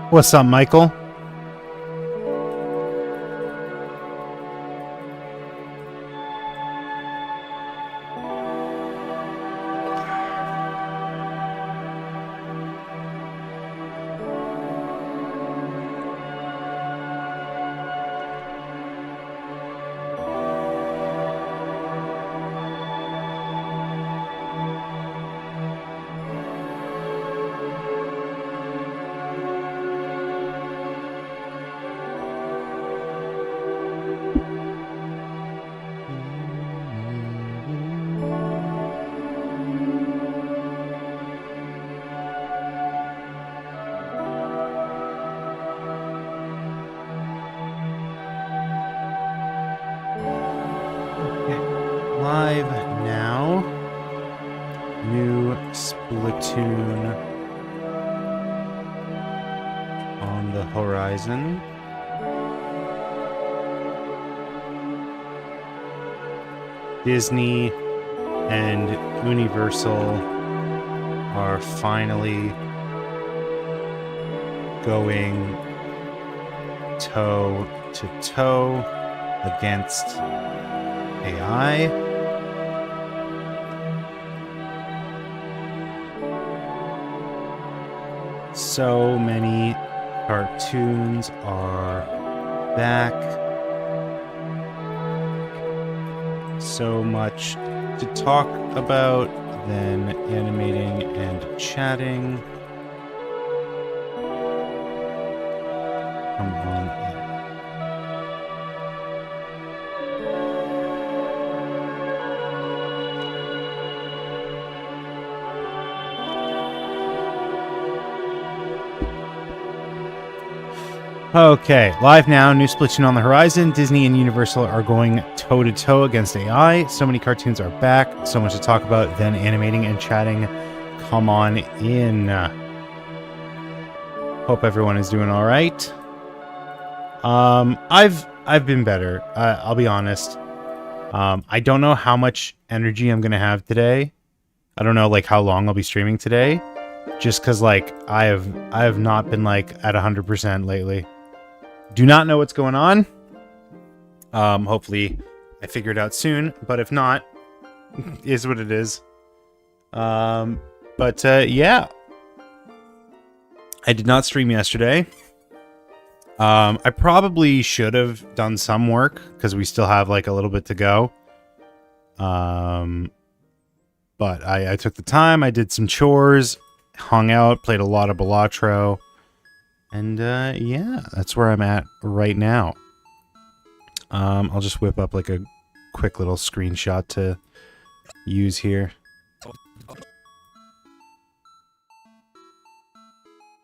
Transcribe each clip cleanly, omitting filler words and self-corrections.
What's up, Michael? Live now. New Splatoon on the horizon. Disney and Universal are finally going toe to toe against AI. So many cartoons are back. So much to talk about than animating and chatting. Come on in. Okay, live now, new Splatoon on the horizon. Disney and Universal are going toe-to-toe against AI. So many cartoons are back. So much to talk about, then animating and chatting. Come on in. Hope everyone is doing all right. I've been better. I'll be honest. I don't know how much energy I'm gonna have today. I don't know like how long I'll be streaming today. Just because like I have not been like at 100% lately. Do not know what's going on. Hopefully I figure it out soon, but if not, is what it is. Yeah. I did not stream yesterday. I probably should have done some work because we still have like a little bit to go. But I took the time, I did some chores, hung out, played a lot of Balatro. And, yeah, that's where I'm at right now. I'll just whip up, like, a quick little screenshot to use here.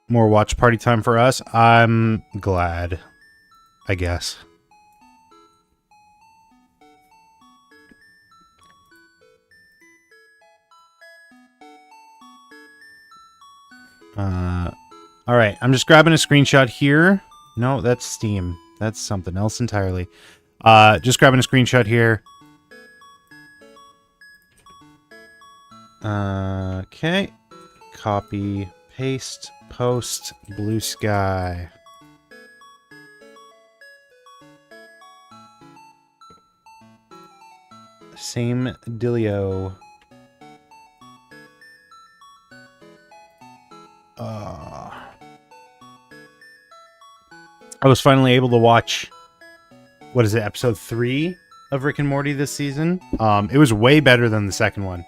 More watch party time for us. I'm glad, I guess. All right, I'm just grabbing a screenshot here. No, that's Steam. That's something else entirely. Just grabbing a screenshot here. Okay. Copy, paste, post, blue sky. Same dealio. I was finally able to watch, what is it, episode 3 of Rick and Morty this season. It was way better than the second one.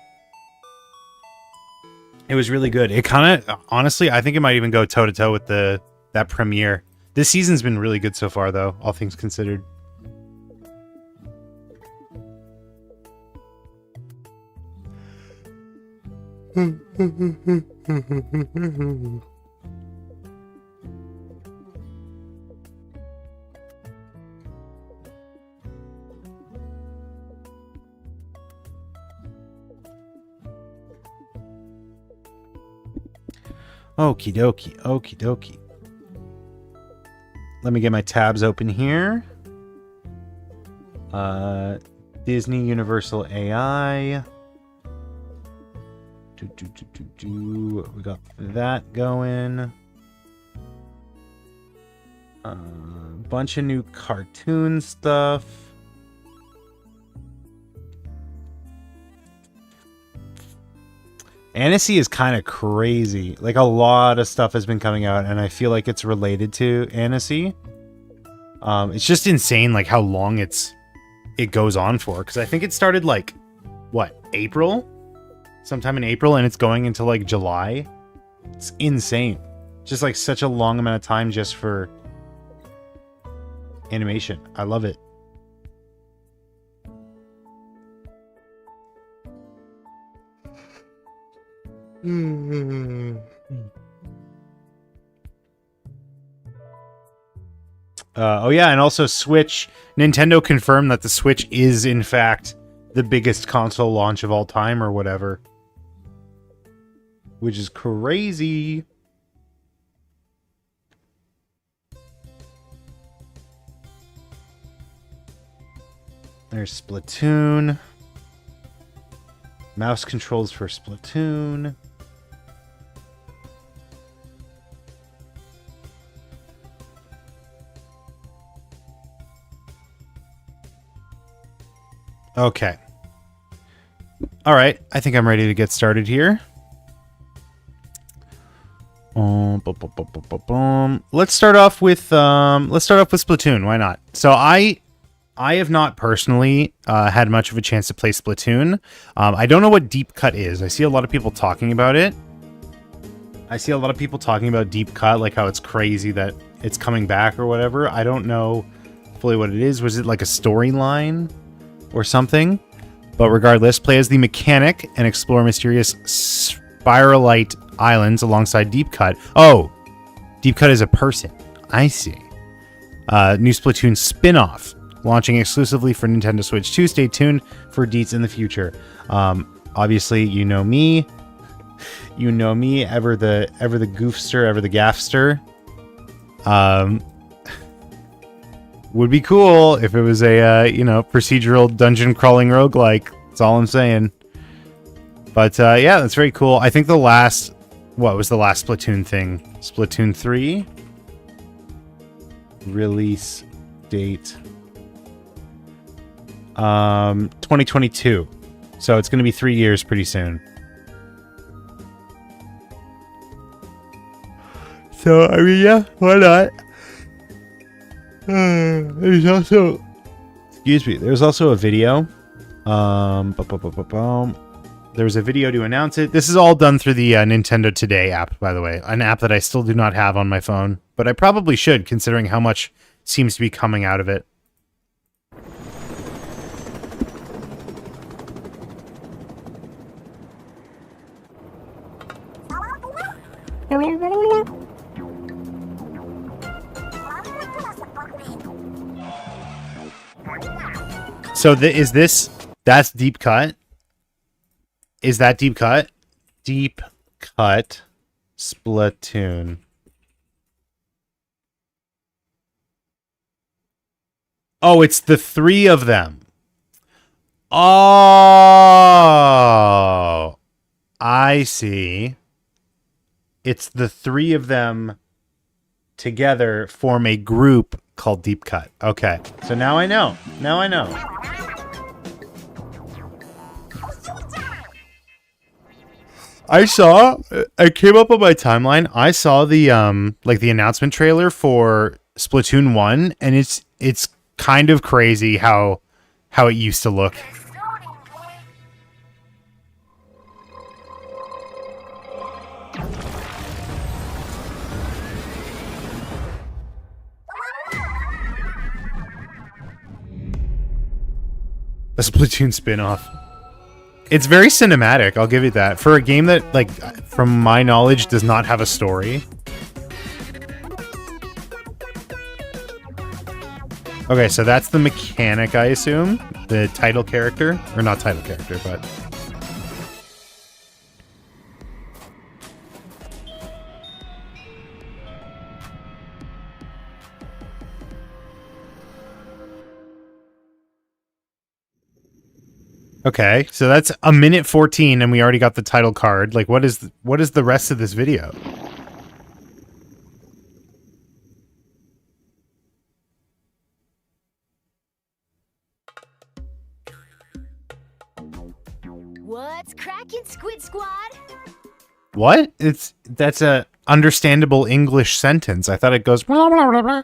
It was really good. It kind of, honestly, I think it might even go toe-to-toe with that premiere. This season's been really good so far, though, all things considered. Okie dokie, okie dokie. Let me get my tabs open here. Disney Universal AI. We got that going. Bunch of new cartoon stuff. Annecy is kind of crazy. Like, a lot of stuff has been coming out, and I feel like it's related to Annecy. It's just insane, like, how long it goes on for. Because I think it started, like, what, April? Sometime in April, and it's going into, like, July. It's insane. Just, like, such a long amount of time just for animation. I love it. Oh yeah, and also Switch. Nintendo confirmed that the Switch is, in fact, the biggest console launch of all time or whatever. Which is crazy. There's Splatoon. Mouse controls for Splatoon. Okay. All right. I think I'm ready to get started here. Let's start off with Splatoon. Why not? So I have not personally had much of a chance to play Splatoon. I don't know what Deep Cut is. I see a lot of people talking about it. I see a lot of people talking about Deep Cut, like how it's crazy that it's coming back or whatever. I don't know fully what it is. Was it like a storyline or something? But regardless, play as the mechanic and explore mysterious spiralite islands alongside Deep Cut. Oh, Deep Cut is a person. I see. New Splatoon spin-off. Launching exclusively for Nintendo Switch 2. Stay tuned for deets in the future. Obviously, you know me. You know me, ever the goofster, ever the gaffster. Would be cool if it was a procedural dungeon crawling roguelike. That's all I'm saying. But yeah, that's very cool. I think what was the last Splatoon thing? Splatoon 3 release date 2022. So it's going to be 3 years pretty soon. So, I mean, yeah, why not? There's also... Excuse me. There's also a video. There's a video to announce it. This is all done through the Nintendo Today app, by the way. An app that I still do not have on my phone. But I probably should, considering how much seems to be coming out of it. So that's Deep Cut? Is that Deep Cut? Deep Cut Splatoon. Oh, it's the three of them. Oh, I see. It's the three of them together form a group called Deep Cut. Okay, so now I know. Now I know. I came up on my timeline. I saw the the announcement trailer for Splatoon 1, and it's kind of crazy how it used to look. A Splatoon spin-off. It's very cinematic, I'll give you that. For a game that, like, from my knowledge, does not have a story. Okay, so that's the mechanic, I assume. The title character. Or not title character, but... Okay, so that's a minute 14 and we already got the title card. Like, what is the rest of this video? second, Squid Squad. What? That's a understandable English sentence. I thought it goes blah, blah, blah, blah.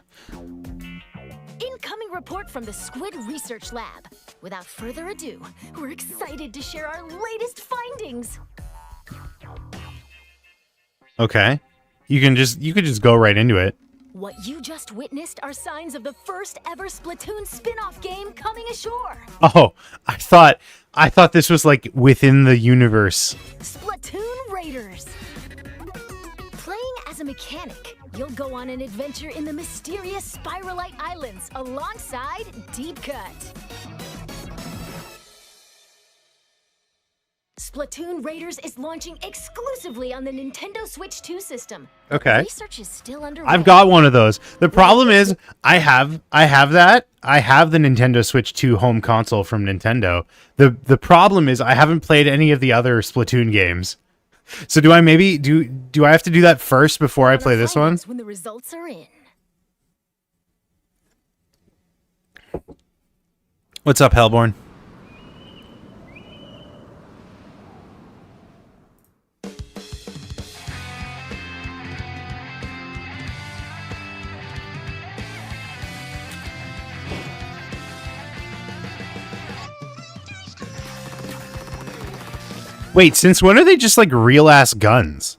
Incoming report from the Squid Research Lab. Without further ado, we're excited to share our latest findings. Okay. You could just go right into it. What you just witnessed are signs of the first ever Splatoon spin-off game coming ashore. Oh, I thought this was like within the universe. Splatoon Raiders. Playing as a mechanic, you'll go on an adventure in the mysterious Spiralite Islands alongside Deep Cut. Splatoon Raiders is launching exclusively on the Nintendo Switch 2 system. Okay. Research is still underway. I've got one of those. The problem is I have that. I have the Nintendo Switch 2 home console from Nintendo. The problem is I haven't played any of the other Splatoon games. So do I have to do that first before I play this one? When the results are in. What's up, Hellborn? Wait, since when are they just like real ass guns?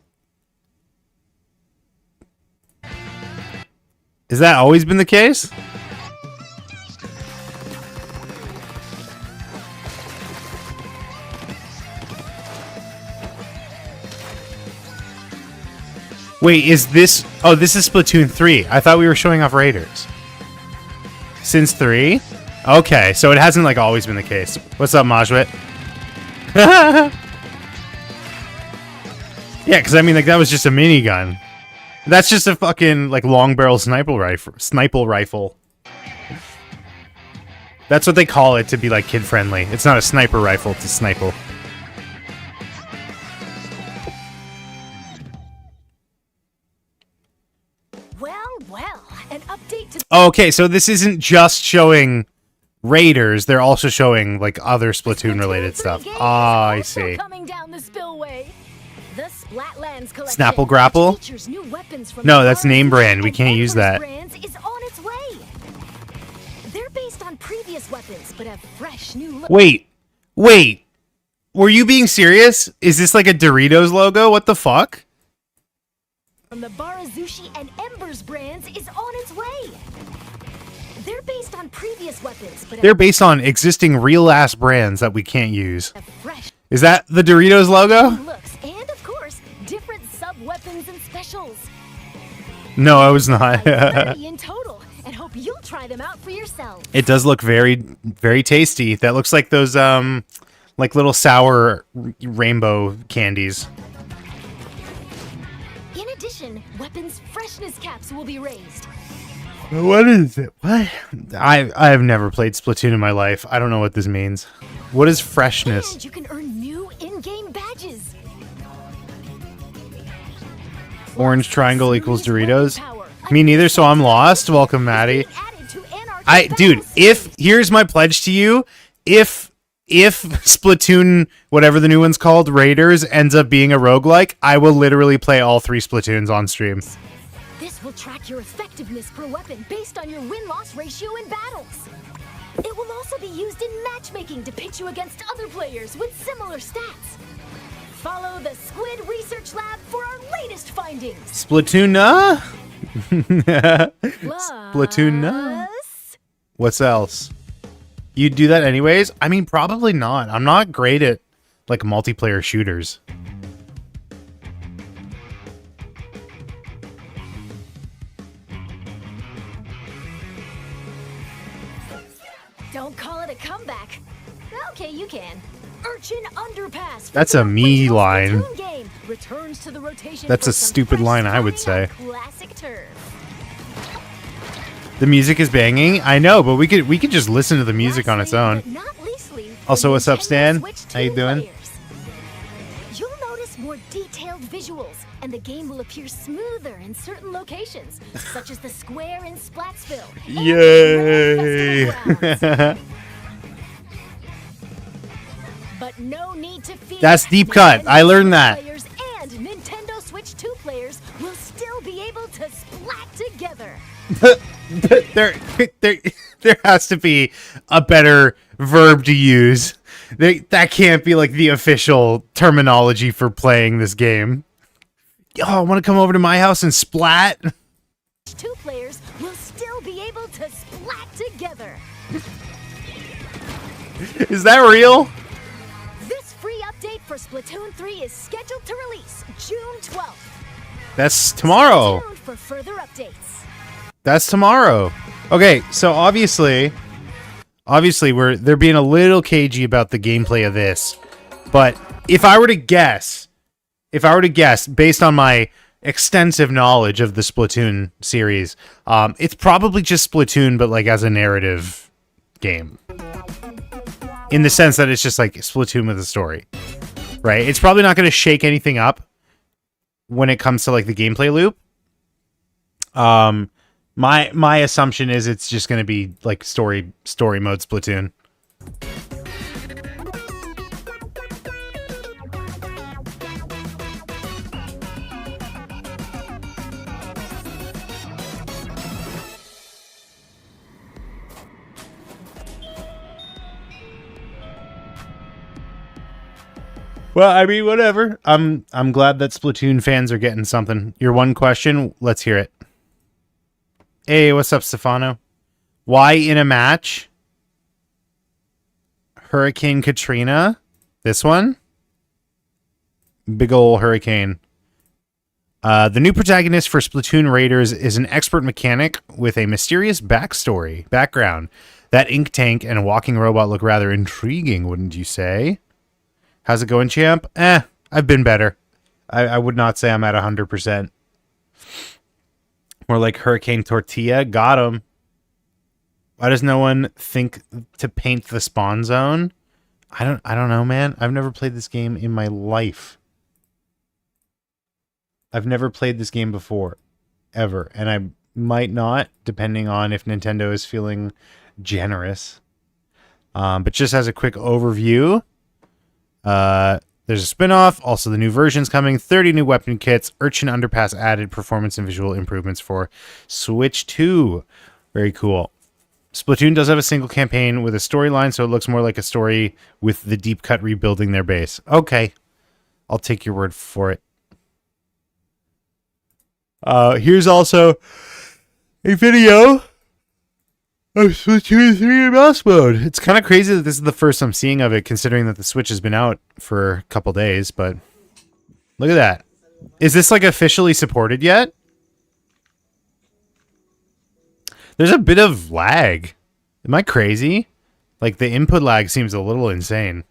Has that always been the case? Wait, is this... Oh, this is Splatoon 3. I thought we were showing off Raiders. Since 3? Okay, so it hasn't like always been the case. What's up, Majwit? Yeah, because I mean, like, that was just a minigun. That's just a fucking, like, long barrel sniper rifle. That's what they call it to be, like, kid friendly. It's not a sniper rifle, it's a sniper. Well, an update to... Okay, so this isn't just showing Raiders, they're also showing, like, other Splatoon-related stuff. Ah, I see. Coming down the spillway. The Splatlands collection, Snapple Grapple? No, that's name brand. We can't use that. Is on its way. They're based on previous weapons, but have fresh new look. Wait. Were you being serious? Is this like a Doritos logo? What the fuck? From the Barazushi and Embers brands is on its way. They're based on previous weapons, but they're based on existing real-ass brands that we can't use. Is that the Doritos logo? Looks and, of course, different sub-weapons and specials. No, I was not. 30 in total, and hope you'll try them out for yourself. It does look very, very tasty. That looks like those, like little sour rainbow candies. In addition, weapons freshness caps will be raised. What is it? What? I have never played Splatoon in my life. I don't know what this means. What is freshness? And you can earn new in-game badges. Orange triangle equals Doritos? Me neither, so I'm lost. Welcome, Maddie. Dude, here's my pledge to you. If Splatoon, whatever the new one's called, Raiders, ends up being a roguelike, I will literally play all 3 Splatoons on stream. This will track your effectiveness per weapon based on your win-loss ratio in battles. It will also be used in matchmaking to pitch you against other players with similar stats. Follow the Squid Research Lab for our latest findings. Splatoon, Splatoon, what's else? You do that anyways? I mean, probably not. I'm not great at, like, multiplayer shooters. Don't call it a comeback. Okay, you can. Urchin Underpass. That's a me line. Returns to the rotation. That's a stupid line, I would say. Classic turf. The music is banging. I know, but we could just listen to the music on its own. Also, what's up, Stan? How you doing? You'll notice more detailed visuals, and the game will appear smoother in certain locations, such as the square in Splatsville. Yay! But no need to fear. That's deep cut. I learned that. Players and Nintendo Switch 2 players will still be able to splat together. there has to be a better verb to use. That can't be like the official terminology for playing this game. Yo, I want to come over to my house and splat. 2 players will still be able to splat together. Is that real? This free update for Splatoon 3 is scheduled to release June 12th. That's tomorrow. Stay tuned for further updates. That's tomorrow. Okay, so obviously they're being a little cagey about the gameplay of this. But if I were to guess based on my extensive knowledge of the Splatoon series, it's probably just Splatoon but like as a narrative game. In the sense that it's just like Splatoon with a story. Right? It's probably not going to shake anything up when it comes to like the gameplay loop. My assumption is it's just going to be like story mode Splatoon. Well, I mean, whatever. I'm glad that Splatoon fans are getting something. Your one question, let's hear it. Hey, what's up, Stefano? Why in a match? Hurricane Katrina? This one? Big ol' hurricane. The new protagonist for Splatoon Raiders is an expert mechanic with a mysterious background. That ink tank and walking robot look rather intriguing, wouldn't you say? How's it going, champ? I've been better. I would not say I'm at 100%. More like Hurricane Tortilla. Got him. Why does no one think to paint the spawn zone? I don't know, man. I've never played this game in my life. I've never played this game before. Ever. And I might not, depending on if Nintendo is feeling generous. But just as a quick overview, there's a spin-off, also the new version's coming, 30 new weapon kits, Urchin Underpass added, performance and visual improvements for Switch 2. Very cool. Splatoon does have a single campaign with a storyline, so it looks more like a story with the deep cut rebuilding their base. Okay. I'll take your word for it. Here's also a video of Splatoon 3 in mouse mode. It's kind of crazy that this is the first I'm seeing of it, considering that the Switch has been out for a couple days, but look at that. Is this like officially supported yet? There's a bit of lag. Am I crazy? Like the input lag seems a little insane.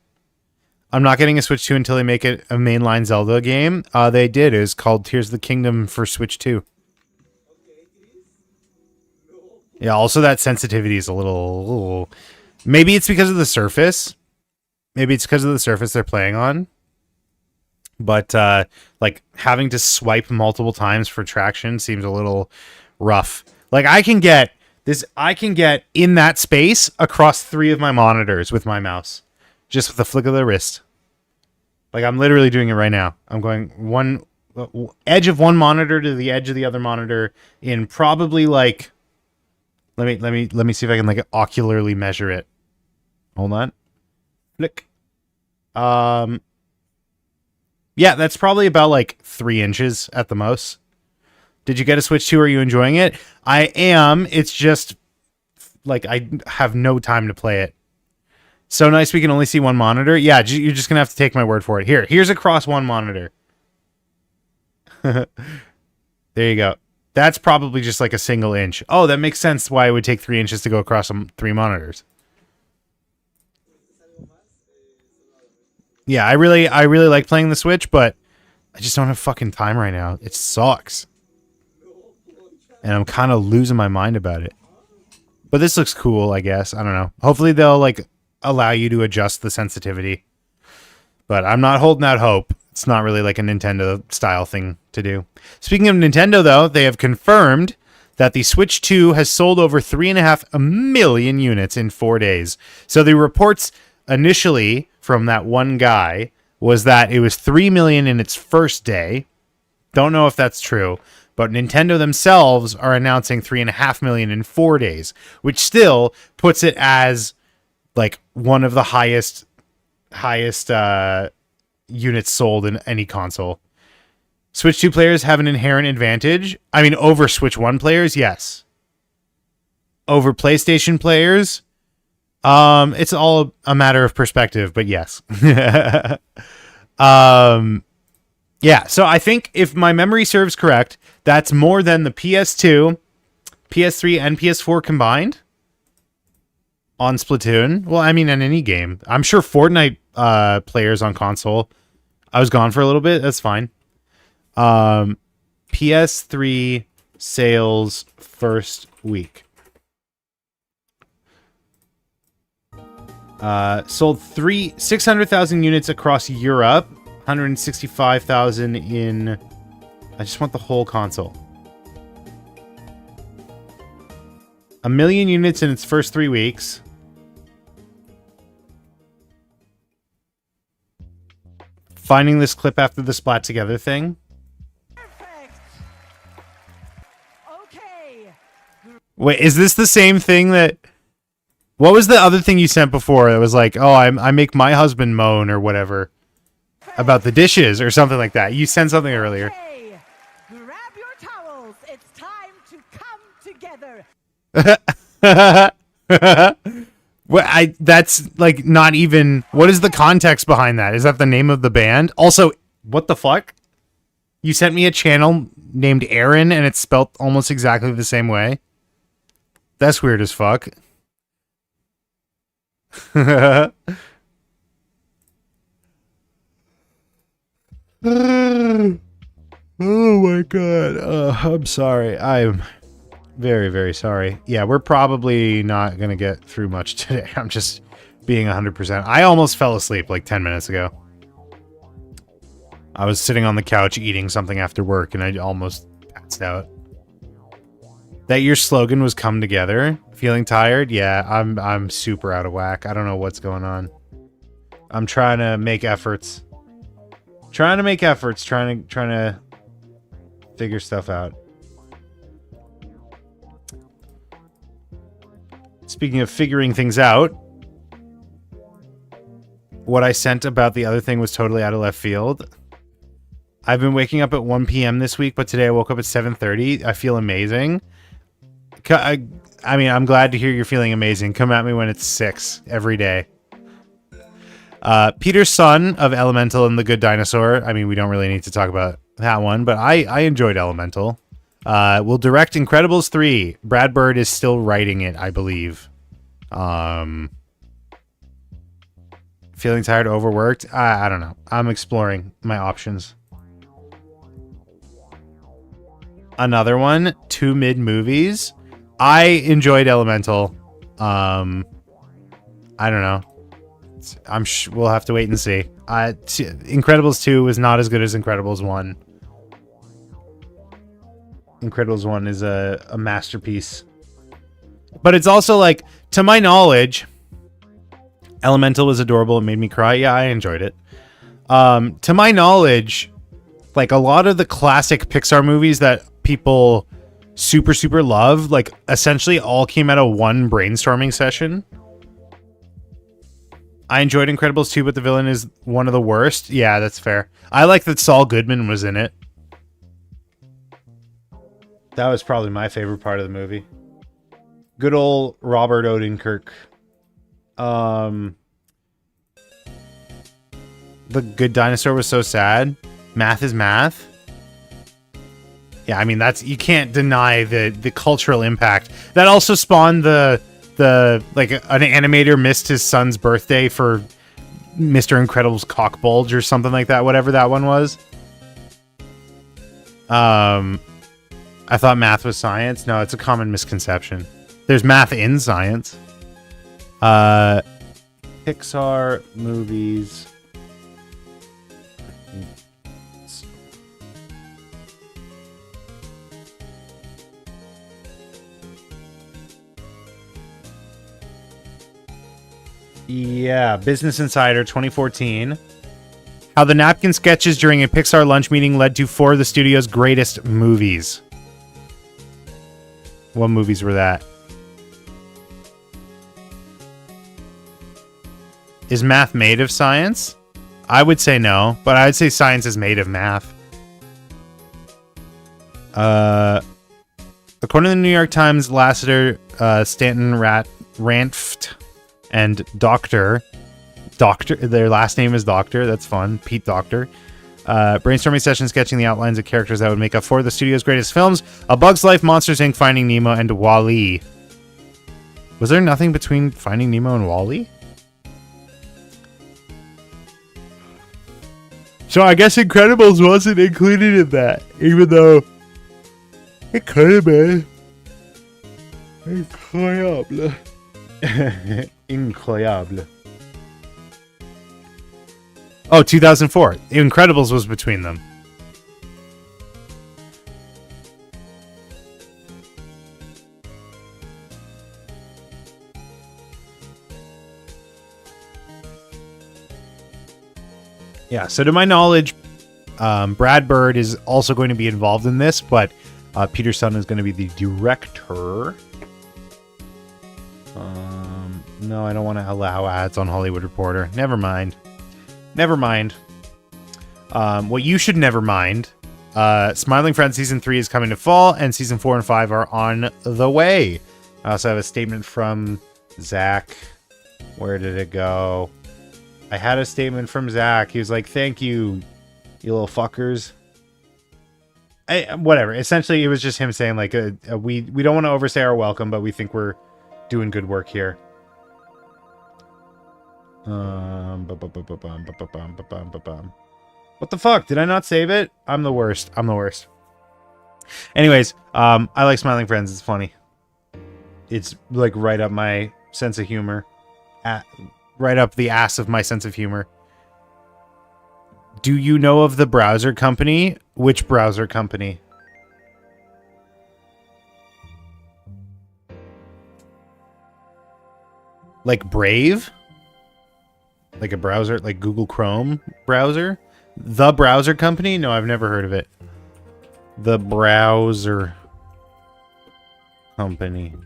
I'm not getting a Switch 2 until they make it a mainline Zelda game. They did. It was called Tears of the Kingdom for Switch 2. Yeah, also that sensitivity is a little... Maybe it's because of the surface. Maybe it's because of the surface they're playing on. But, like, having to swipe multiple times for traction seems a little rough. Like, I can get in that space across 3 of my monitors with my mouse. Just with the flick of the wrist. Like, I'm literally doing it right now. I'm going one edge of one monitor to the edge of the other monitor in probably, like... Let me see if I can like ocularly measure it. Hold on. Flick. Yeah, that's probably about like 3 inches at the most. Did you get a Switch 2? Are you enjoying it? I am. It's just like I have no time to play it. So nice we can only see one monitor. Yeah, you're just gonna have to take my word for it. Here's across one monitor. There you go. That's probably just like a single inch. Oh, that makes sense why it would take 3 inches to go across 3 monitors. Yeah, I really like playing the Switch, but I just don't have fucking time right now. It sucks. And I'm kind of losing my mind about it. But this looks cool, I guess. I don't know. Hopefully they'll like allow you to adjust the sensitivity. But I'm not holding out hope. It's not really like a Nintendo style thing to do. Speaking of Nintendo, though, they have confirmed that the Switch 2 has sold over 3.5 million units in 4 days. So the reports initially from that one guy was that it was 3 million in its first day. Don't know if that's true, but Nintendo themselves are announcing 3.5 million in 4 days, which still puts it as like one of the highest units sold in any console. Switch 2 players have an inherent advantage. I mean, over Switch 1 players, yes. Over PlayStation players, it's all a matter of perspective, but yes. Yeah, so I think if my memory serves correct, that's more than the PS2, PS3, and PS4 combined on Splatoon. Well, I mean, in any game. I'm sure Fortnite players on console. I was gone for a little bit. That's fine. PS3 sales first week. Sold 600,000 units across Europe, 165,000 in... I just want the whole console. 1 million units in its first 3 weeks. Finding this clip after the Splat Together thing. Perfect. Okay. Wait, is this the same thing that... What was the other thing you sent before? It was like, oh, I make my husband moan or whatever. About the dishes or something like that. You sent something earlier. Okay. Grab your towels. It's time to come together. Well, that's like not even... What is the context behind that? Is that the name of the band? Also, what the fuck? You sent me a channel named Aaron and it's spelt almost exactly the same way. That's weird as fuck. Oh my god. I'm sorry. I'm very, very sorry. Yeah, we're probably not going to get through much today. I'm just being 100%. I almost fell asleep like 10 minutes ago. I was sitting on the couch eating something after work and I almost passed out. That your slogan was come together. Feeling tired? Yeah, I'm super out of whack. I don't know what's going on. I'm trying to make efforts. Trying to figure stuff out. Speaking of figuring things out, what I sent about the other thing was totally out of left field. I've been waking up at 1 p.m. this week, but today I woke up at 7:30. I feel amazing. I mean, I'm glad to hear you're feeling amazing. Come at me when it's 6 every day. Peter's son of Elemental and the Good Dinosaur. I mean, we don't really need to talk about that one, but I enjoyed Elemental. Will direct Incredibles 3. Brad Bird is still writing it, I believe. Feeling tired, overworked? I don't know. I'm exploring my options. Another one, 2 mid movies. I enjoyed Elemental. I don't know. We'll have to wait and see. Incredibles 2 was not as good as Incredibles 1. Incredibles 1 is a masterpiece. But it's also like, to my knowledge, Elemental was adorable. It made me cry. Yeah, I enjoyed it. To my knowledge, like a lot of the classic Pixar movies that people super love, like essentially all came out of one brainstorming session. I enjoyed Incredibles 2, but the villain is one of the worst. Yeah, that's fair. I like that Saul Goodman was in it. That was probably my favorite part of the movie. Good old Robert Odenkirk. The Good Dinosaur was so sad. Math is math. Yeah, I mean, that's, you can't deny the cultural impact. That also spawned the like an animator missed his son's birthday for Mr. Incredible's cock bulge or something like that, whatever that one was. I thought math was science. No, it's a common misconception. There's math in science. Pixar movies. Yeah, Business Insider 2014. How the napkin sketches during a Pixar lunch meeting led to 4 of the studio's greatest movies. What movies were that? Is math made of science? I would say no, but I would say science is made of math. According to the New York Times, Lasseter, Stanton, Ranft, and Doctor, their last name is Doctor, that's fun, Pete Doctor, brainstorming session sketching the outlines of characters that would make up 4 of the studio's greatest films: A Bug's Life, Monsters, Inc., Finding Nemo, and WALL-E. Was there nothing between Finding Nemo and WALL-E? So I guess Incredibles wasn't included in that, even though it could have been. Incroyable. Incroyable. Oh, 2004. Incredibles was between them. Yeah, so to my knowledge, Brad Bird is also going to be involved in this, but Peter Sun is going to be the director. No, I don't want to allow ads on Hollywood Reporter. Never mind. Never mind. What you should never mind, Smiling Friends Season 3 is coming to fall, and Season 4 and 5 are on the way. I also have a statement from Zach. Where did it go? I had a statement from Zach. He was like, thank you, you little fuckers. Whatever. Essentially, it was just him saying, like, we don't want to overstay our welcome, but we think we're doing good work here. What the fuck? Did I not save it? I'm the worst. I'm the worst. Anyways, I like Smiling Friends. It's funny. It's, like, right up my sense of humor. Right up the ass of my sense of humor. Do you know of the browser company? Which browser company? Like Brave? Like a browser, like Google Chrome browser? The browser company? No, I've never heard of it. The browser company.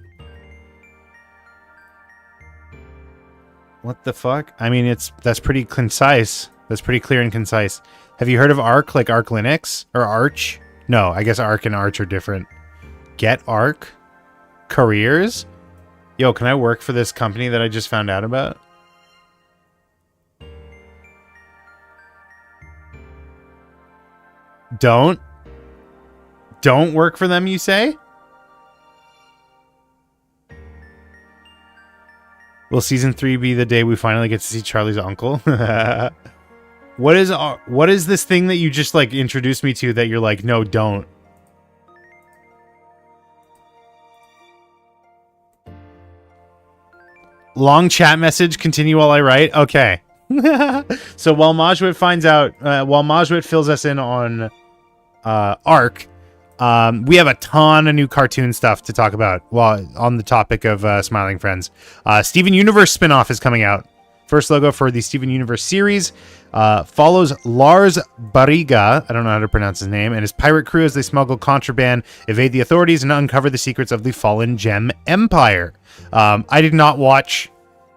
What the fuck? I mean, that's pretty concise. That's pretty clear and concise. Have you heard of Arc, like Arc Linux? Or Arch? No, I guess Arc and Arch are different. Get Arc? Careers? Yo, can I work for this company that I just found out about? Don't work for them, you say? Will season 3 be the day we finally get to see Charlie's uncle? What is this thing that you just, like, introduced me to that you're like, no, don't? Long chat message, continue while I write? Okay. So while Majwit finds out, while Majwit fills us in on Arc, we have a ton of new cartoon stuff to talk about while on the topic of Smiling Friends. Steven Universe spinoff is coming out. First logo for the Steven Universe series follows Lars Barriga, I don't know how to pronounce his name, and his pirate crew as they smuggle contraband, evade the authorities, and uncover the secrets of the fallen Gem Empire. I did not watch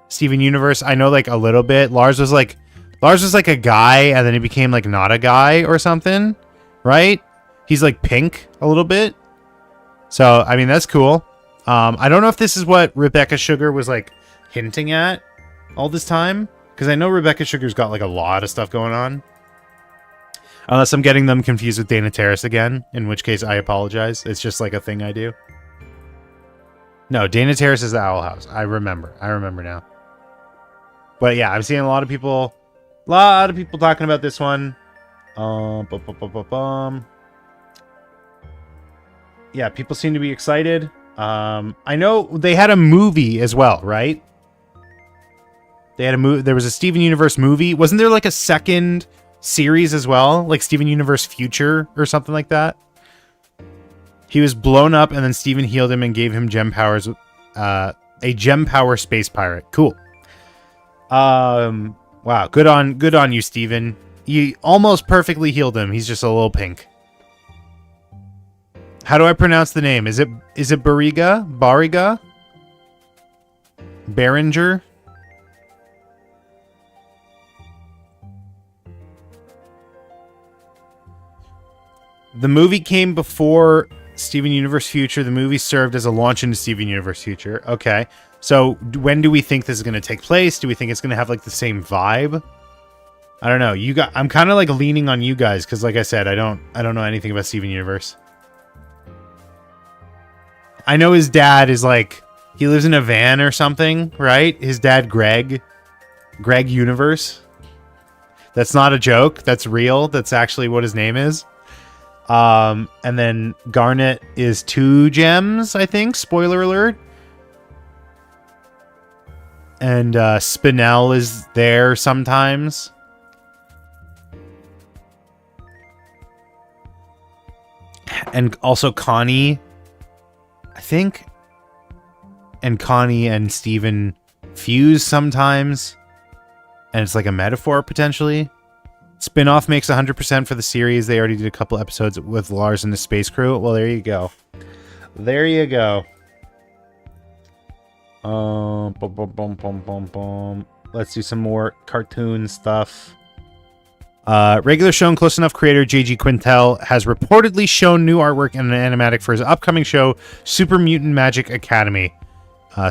Steven Universe. I know, like, a little bit. Lars was like a guy, and then he became, like, not a guy or something, right? He's like pink a little bit. So, I mean, that's cool. I don't know if this is what Rebecca Sugar was, like, hinting at all this time, because I know Rebecca Sugar's got, like, a lot of stuff going on. Unless I'm getting them confused with Dana Terrace again, in which case I apologize. It's just, like, a thing I do. No, Dana Terrace is the Owl House. I remember now. But yeah, I'm seeing a lot of people talking about this one. Yeah, people seem to be excited. I know they had a movie as well, right? They had a movie. There was a Steven Universe movie. Wasn't there like a second series as well? Like Steven Universe Future or something like that? He was blown up and then Steven healed him and gave him gem powers. A gem power space pirate. Cool. Wow, good on you, Steven. You almost perfectly healed him. He's just a little pink. How do I pronounce the name? Is it Bariga? Bariga? Behringer? The movie came before Steven Universe Future. The movie served as a launch into Steven Universe Future. Okay. So when do we think this is going to take place? Do we think it's going to have like the same vibe? I don't know. I'm kind of like leaning on you guys because, like I said, I don't know anything about Steven Universe. I know his dad is like, he lives in a van or something, right? His dad, Greg Universe. That's not a joke. That's real. That's actually what his name is. And then Garnet is 2 gems, I think. Spoiler alert. And Spinel is there sometimes. And also Connie, I think. And Connie and Steven fuse sometimes. And it's like a metaphor, potentially. Spinoff makes 100% for the series. They already did a couple episodes with Lars and the Space Crew. Well, there you go. There you go. Let's do some more cartoon stuff. Regular show and Close Enough creator J.G. Quintel has reportedly shown new artwork and an animatic for his upcoming show, Super Mutant Magic Academy.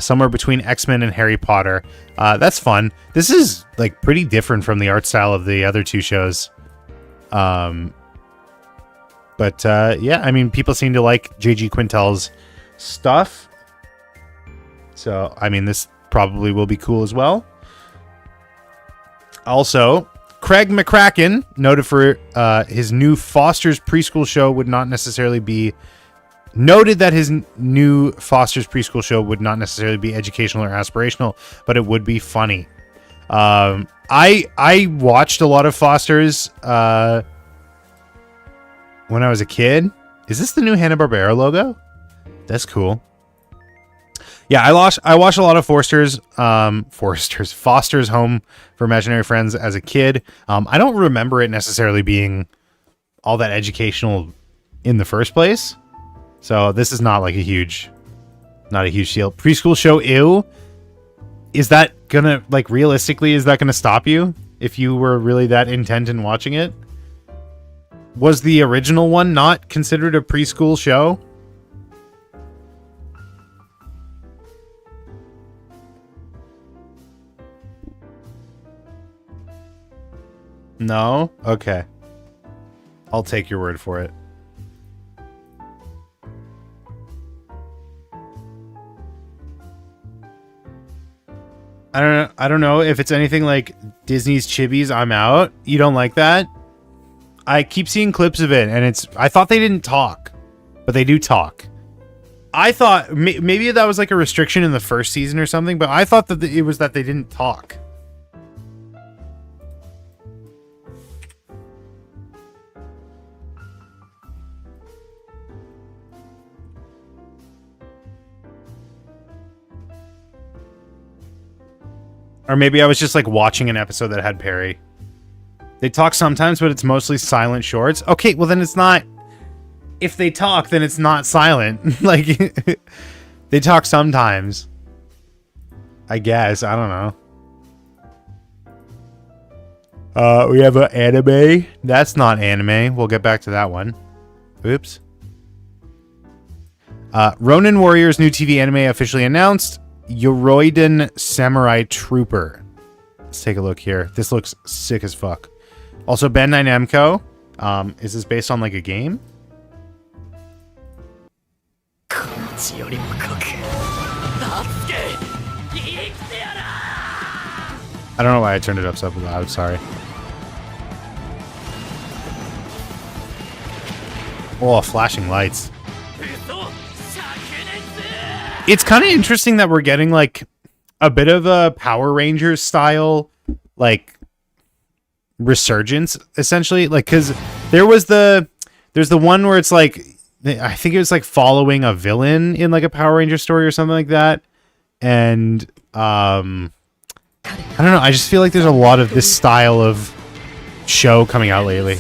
Somewhere between X-Men and Harry Potter. That's fun. This is like pretty different from the art style of the other 2 shows. But yeah, I mean, people seem to like J.G. Quintel's stuff. So, I mean, this probably will be cool as well. Also, Craig McCracken, noted for his new Foster's preschool show, would not necessarily be noted that his new Foster's preschool show would not necessarily be educational or aspirational, but it would be funny. I watched a lot of Foster's when I was a kid. Is this the new Hanna-Barbera logo? That's cool. Yeah, I watched a lot of Foster's Home for Imaginary Friends as a kid. I don't remember it necessarily being all that educational in the first place. So this is not like a huge deal. Preschool show, ew. Is that gonna, like, realistically, is that gonna stop you if you were really that intent in watching it? Was the original one not considered a preschool show? No? Okay. I'll take your word for it. I don't know if it's anything like Disney's Chibis, I'm out. You don't like that? I keep seeing clips of it, and I thought they didn't talk, but they do talk. I thought maybe that was like a restriction in the first season or something, but I thought that it was that they didn't talk. Or maybe I was just like watching an episode that had Perry. They talk sometimes, but it's mostly silent shorts. Okay, well then it's not. If they talk, then it's not silent. Like, they talk sometimes. I guess. I don't know. We have an anime. That's not anime. We'll get back to that one. Oops. Ronin Warriors new TV anime officially announced. Yoroiden Samurai Trooper. Let's take a look here. This looks sick as fuck. Also, Bandai Namco. Is this based on like a game? I don't know why I turned it up so loud. Sorry. Oh, flashing lights. It's kind of interesting that we're getting like a bit of a Power Rangers style like resurgence, essentially. Like, because there's the one where it's like, I think it was like following a villain in like a Power Ranger story or something like that, and I don't know. I just feel like there's a lot of this style of show coming out lately.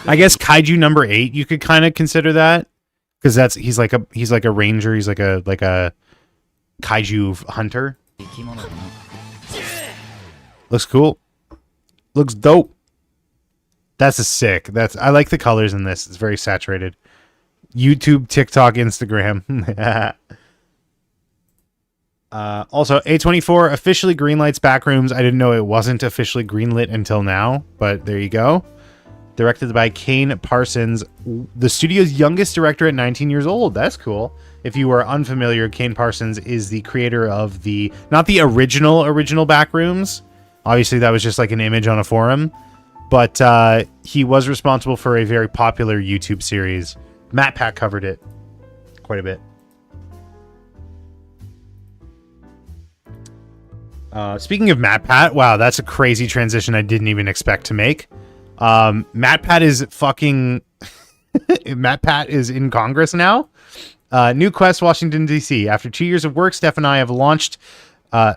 I guess Kaiju number 8, you could kind of consider that, because he's like a ranger. He's like a kaiju hunter. Looks cool. Looks dope. That's a sick. I like the colors in this. It's very saturated. YouTube, TikTok, Instagram. Also, A24 officially greenlights Backrooms. I didn't know it wasn't officially greenlit until now, but there you go. Directed by Kane Parsons, the studio's youngest director at 19 years old. That's cool. If you are unfamiliar, Kane Parsons is the creator of not the original Backrooms. Obviously, that was just like an image on a forum. But he was responsible for a very popular YouTube series. Matt Pat covered it quite a bit. Speaking of Matt Pat, wow, that's a crazy transition I didn't even expect to make. Matt Pat is fucking... Matt Pat is in Congress now. New Quest, Washington, D.C. After 2 years of work, Steph and I have launched...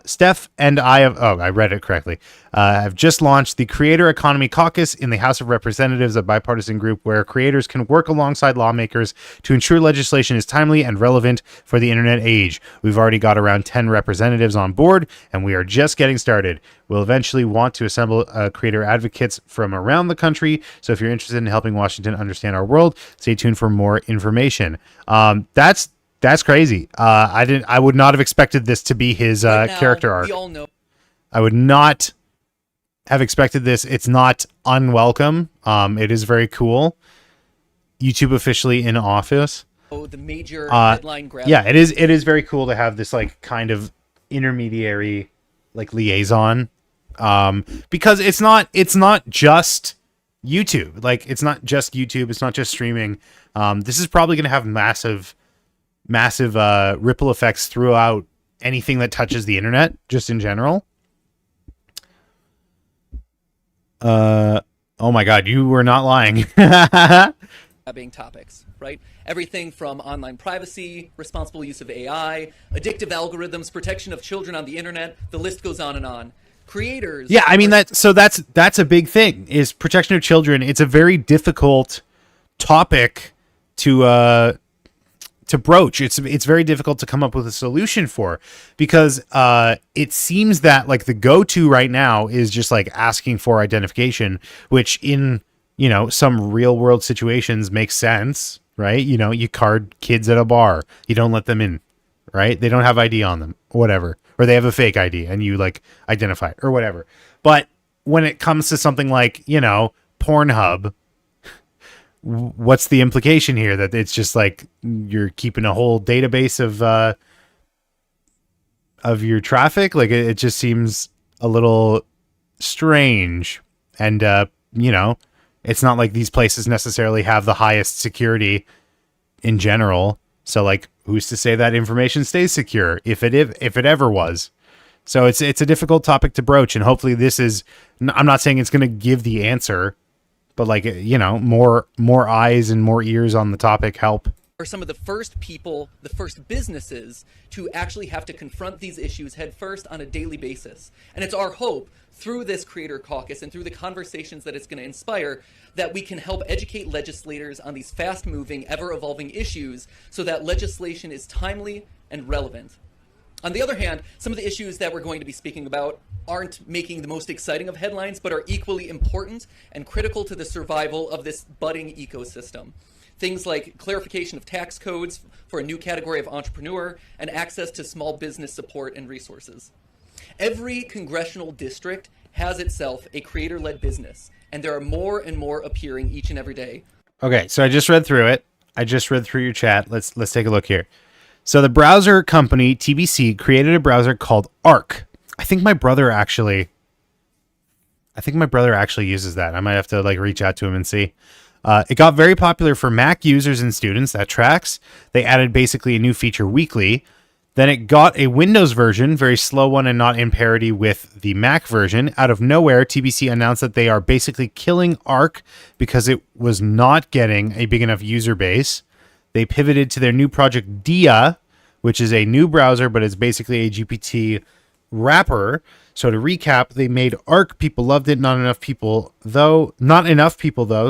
Steph and I have... Oh, I read it correctly. Have just launched the Creator Economy Caucus in the House of Representatives, a bipartisan group where creators can work alongside lawmakers to ensure legislation is timely and relevant for the internet age. We've already got around 10 representatives on board, and we are just getting started. We'll eventually want to assemble creator advocates from around the country, so if you're interested in helping Washington understand our world, stay tuned for more information. That's crazy. I would not have expected this to be his character arc. We all know. I would not have expected this. It's not unwelcome. It is very cool. YouTube officially in office. The major headline grab. Yeah, it is very cool to have this like kind of intermediary like liaison. Because it's not just YouTube. Like it's not just YouTube. It's not just streaming. This is probably going to have massive ripple effects throughout anything that touches the internet, just in general. Oh my God, you were not lying. Grabbing topics, right? Everything from online privacy, responsible use of AI, addictive algorithms, protection of children on the internet. The list goes on and on. Creators. Yeah, I mean that's a big thing, is protection of children. It's a very difficult topic to broach. It's very difficult to come up with a solution for, because it seems that like the go-to right now is just like asking for identification, which in, you know, some real world situations makes sense, right? You know, you card kids at a bar, you don't let them in, right? They don't have ID on them, whatever, or they have a fake ID and you like identify it or whatever. But when it comes to something like, you know, Pornhub, what's the implication here? That it's just like you're keeping a whole database of your traffic? Like it just seems a little strange. And you know, it's not like these places necessarily have the highest security in general. So like, who's to say that information stays secure if it ever was? So it's a difficult topic to broach, and hopefully this is, I'm not saying it's going to give the answer, but like, you know, more eyes and more ears on the topic help. Are some of the first people, the first businesses to actually have to confront these issues head first on a daily basis. And it's our hope through this Creator Caucus and through the conversations that it's going to inspire that we can help educate legislators on these fast-moving, ever-evolving issues so that legislation is timely and relevant. On the other hand, some of the issues that we're going to be speaking about aren't making the most exciting of headlines, but are equally important and critical to the survival of this budding ecosystem. Things like clarification of tax codes for a new category of entrepreneur and access to small business support and resources. Every congressional district has itself a creator-led business, and there are more and more appearing each and every day. Okay, so I just read through it. I just read through your chat. Let's take a look here. So the browser company TBC created a browser called Arc. I think my brother actually uses that. I might have to like reach out to him and see. It got very popular for Mac users and students. That tracks. They added basically a new feature weekly. Then it got a Windows version, very slow one and not in parity with the Mac version. Out of nowhere, TBC announced that they are basically killing Arc because it was not getting a big enough user base. They pivoted to their new project Dia, which is a new browser, but it's basically a GPT wrapper. So to recap, they made Arc. People loved it. Not enough people, though.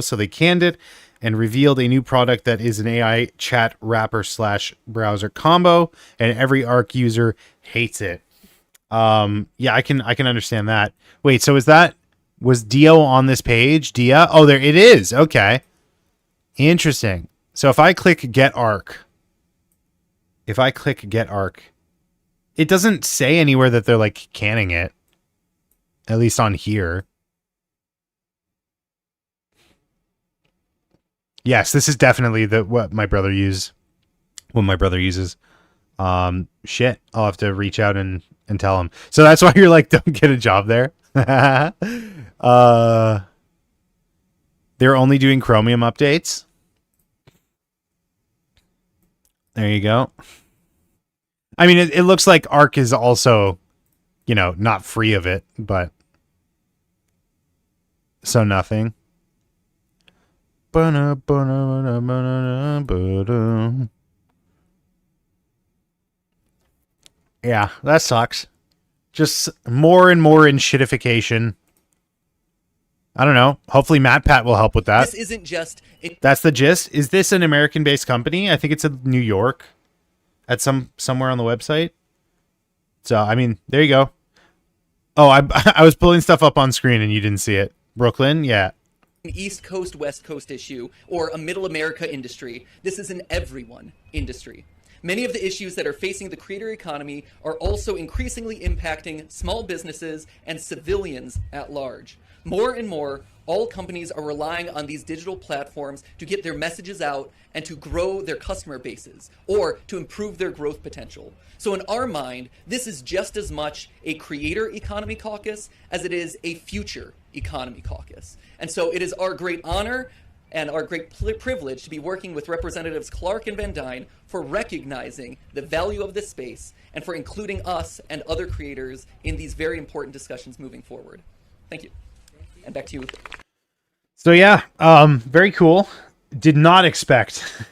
So they canned it and revealed a new product that is an AI chat wrapper / browser combo, and every Arc user hates it. Yeah, I can understand that. Wait, so was Dio on this page? Dia? Oh, there it is. Okay. Interesting. So if I click get Arc, it doesn't say anywhere that they're like canning it. At least on here. Yes, this is definitely what my brother uses. Shit. I'll have to reach out and tell him. So that's why you're like, don't get a job there. They're only doing Chromium updates. There you go. I mean, it looks like Arc is also, not free of it, but so nothing. Yeah, that sucks. Just more and more in shitification. I don't know. Hopefully MatPat will help with that. This isn't just... That's the gist. Is this an American-based company? I think it's in New York. At somewhere on the website. So, I mean, there you go. Oh, I was pulling stuff up on screen and you didn't see it. Brooklyn? Yeah. An East Coast, West Coast issue, or a Middle America industry. This is an everyone industry. Many of the issues that are facing the creator economy are also increasingly impacting small businesses and civilians at large. More and more, all companies are relying on these digital platforms to get their messages out and to grow their customer bases or to improve their growth potential. So in our mind, this is just as much a creator economy caucus as it is a future economy caucus. And so it is our great honor and our great privilege to be working with Representatives Clark and Van Dyne for recognizing the value of this space and for including us and other creators in these very important discussions moving forward. Thank you. And back to you. So yeah, very cool. Did not expect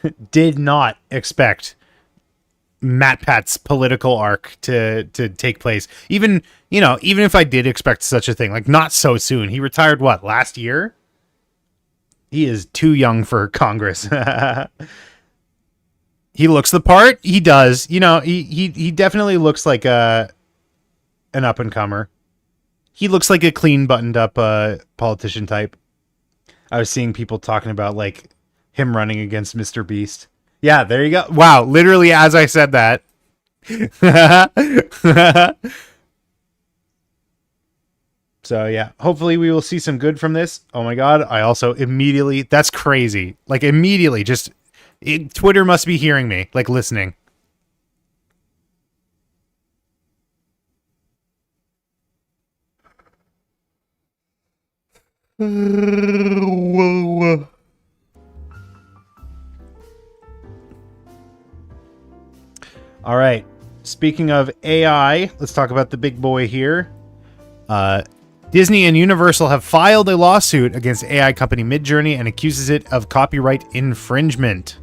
MatPat's political arc to take place. Even if I did expect such a thing, like not so soon. He retired last year? He is too young for Congress. He looks the part. He does. He definitely looks like an up and comer. He looks like a clean, buttoned up politician type. I was seeing people talking about like him running against Mr. Beast. Yeah, there you go. Wow, literally as I said that. So yeah, hopefully we will see some good from this. Oh my god, I also immediately, that's crazy. Like immediately, Twitter must be hearing me, like listening. Whoa. All right. Speaking of AI, let's talk about the big boy here. Disney and Universal have filed a lawsuit against AI company Midjourney and accuses it of copyright infringement.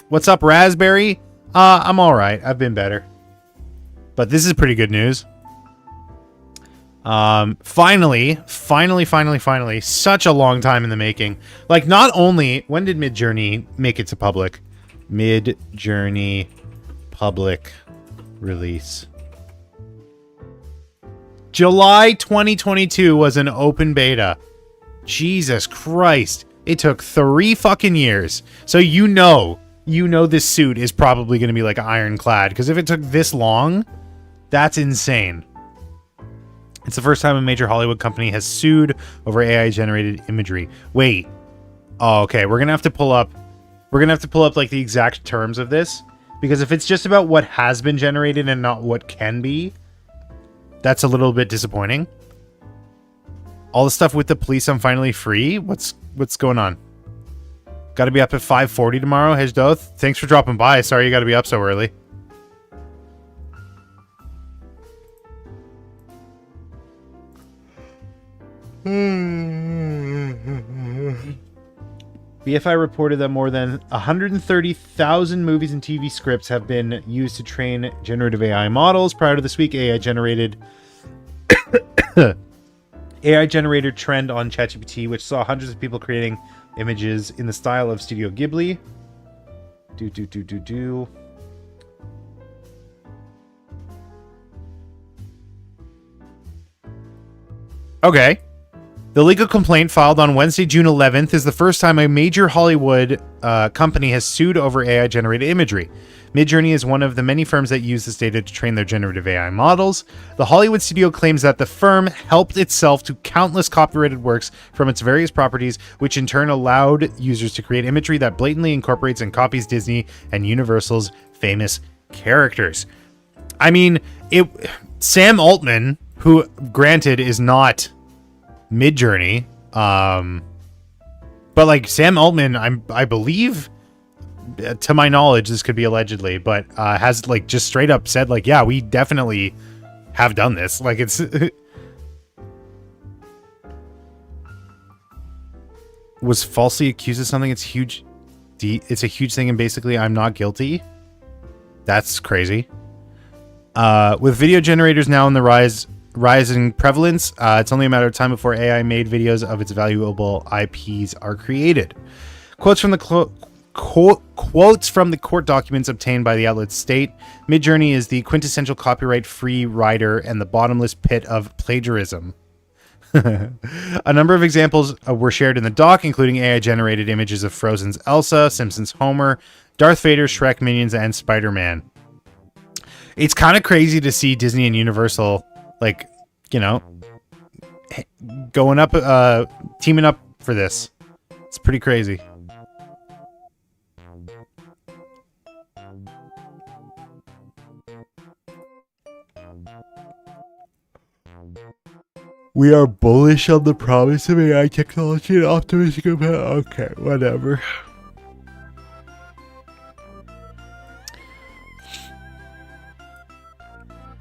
What's up, Raspberry? I'm all right. I've been better. But this is pretty good news. Finally, such a long time in the making. Like, not only, when did Midjourney make it to public? Midjourney public release. July 2022 was an open beta. Jesus Christ. It took 3 fucking years. So you know this suit is probably going to be like ironclad, because if it took this long, that's insane. It's the first time a major Hollywood company has sued over AI-generated imagery. Wait. Oh, okay. We're gonna have to pull up like the exact terms of this, because if it's just about what has been generated and not what can be, that's a little bit disappointing. All the stuff with the police, I'm finally free. What's going on? Got to be up at 5:40 tomorrow. Hejdoth, thanks for dropping by. Sorry you got to be up so early. BFI reported that more than 130,000 movies and TV scripts have been used to train generative AI models. Prior to this week, AI generated AI generator trend on ChatGPT, which saw hundreds of people creating images in the style of Studio Ghibli. Okay. The legal complaint filed on Wednesday, June 11th, is the first time a major Hollywood company has sued over AI-generated imagery. Midjourney is one of the many firms that use this data to train their generative AI models. The Hollywood studio claims that the firm helped itself to countless copyrighted works from its various properties, which in turn allowed users to create imagery that blatantly incorporates and copies Disney and Universal's famous characters. I mean, Sam Altman, who granted is not Midjourney, but like Sam Altman, I believe, to my knowledge, this could be allegedly, but has like just straight up said like, yeah, we definitely have done this. Like it's was falsely accused of something. It's huge. It's a huge thing, and basically, I'm not guilty. That's crazy. With video generators now on the rising prevalence, it's only a matter of time before AI-made videos of its valuable IPs are created. Quotes from the court documents obtained by the outlet state, Midjourney is the quintessential copyright-free writer and the bottomless pit of plagiarism. A number of examples were shared in the doc, including AI-generated images of Frozen's Elsa, Simpsons Homer, Darth Vader, Shrek, Minions, and Spider-Man. It's kind of crazy to see Disney and Universal, like, you know, going up, teaming up for this. It's pretty crazy. We are bullish on the promise of AI technology and optimistic about... Okay, whatever.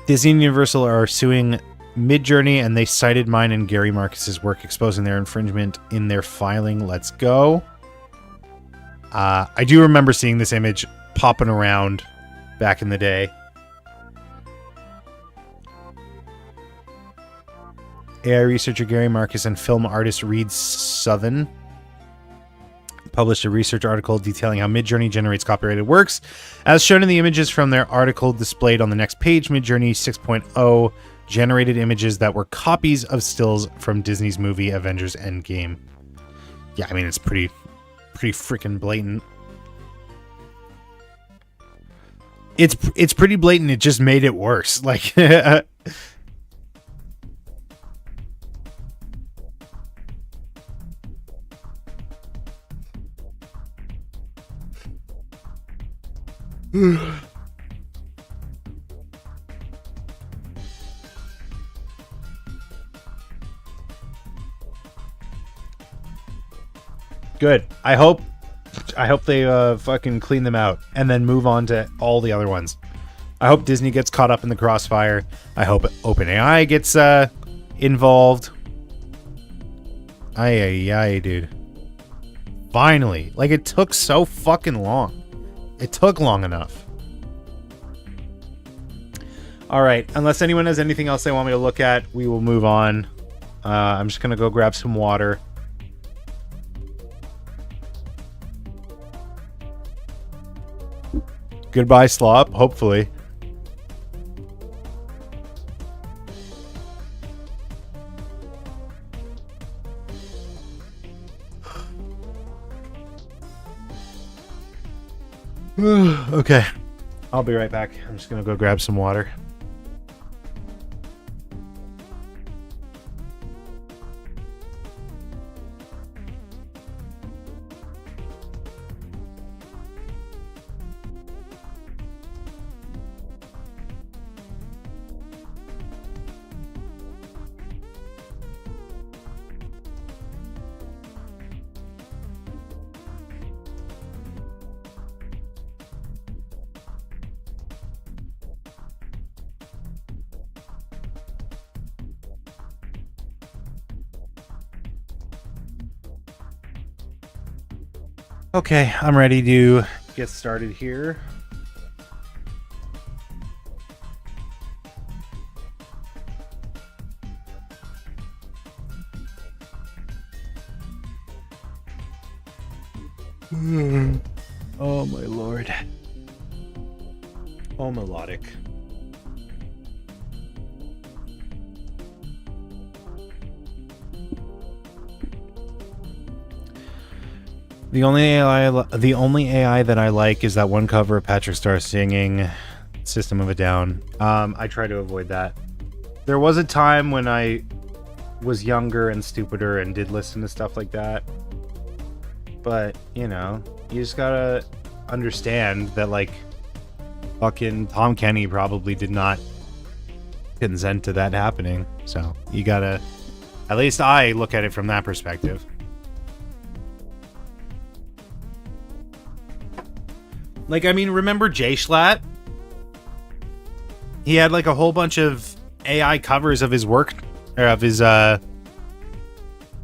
Disney and Universal are suing Midjourney, and they cited mine and Gary Marcus's work exposing their infringement in their filing. Let's go. I do remember seeing this image popping around back in the day. AI researcher Gary Marcus and film artist Reed Southern published a research article detailing how Midjourney generates copyrighted works. As shown in the images from their article displayed on the next page, Midjourney 6.0 generated images that were copies of stills from Disney's movie Avengers Endgame. Yeah, I mean, it's pretty freaking blatant. It's pretty blatant. It just made it worse. Like... Good. I hope they fucking clean them out and then move on to all the other ones. I hope Disney gets caught up in the crossfire. I hope OpenAI gets involved. Ay, dude. Finally. Like, it took so fucking long. It took long enough. All right. Unless anyone has anything else they want me to look at, we will move on. I'm just going to go grab some water. Goodbye, slop. Hopefully. Okay. I'll be right back. I'm just going to go grab some water. Okay, I'm ready to get started here. Oh my lord. Oh, melodic. The only AI that I like is that one cover of Patrick Star singing System of a Down. I try to avoid that. There was a time when I was younger and stupider and did listen to stuff like that. But, you know, you just gotta understand that, like, fucking Tom Kenny probably did not consent to that happening. So, you gotta... At least I look at it from that perspective. Like, I mean, remember Jay Schlatt? He had, like, a whole bunch of AI covers of his work, or of his,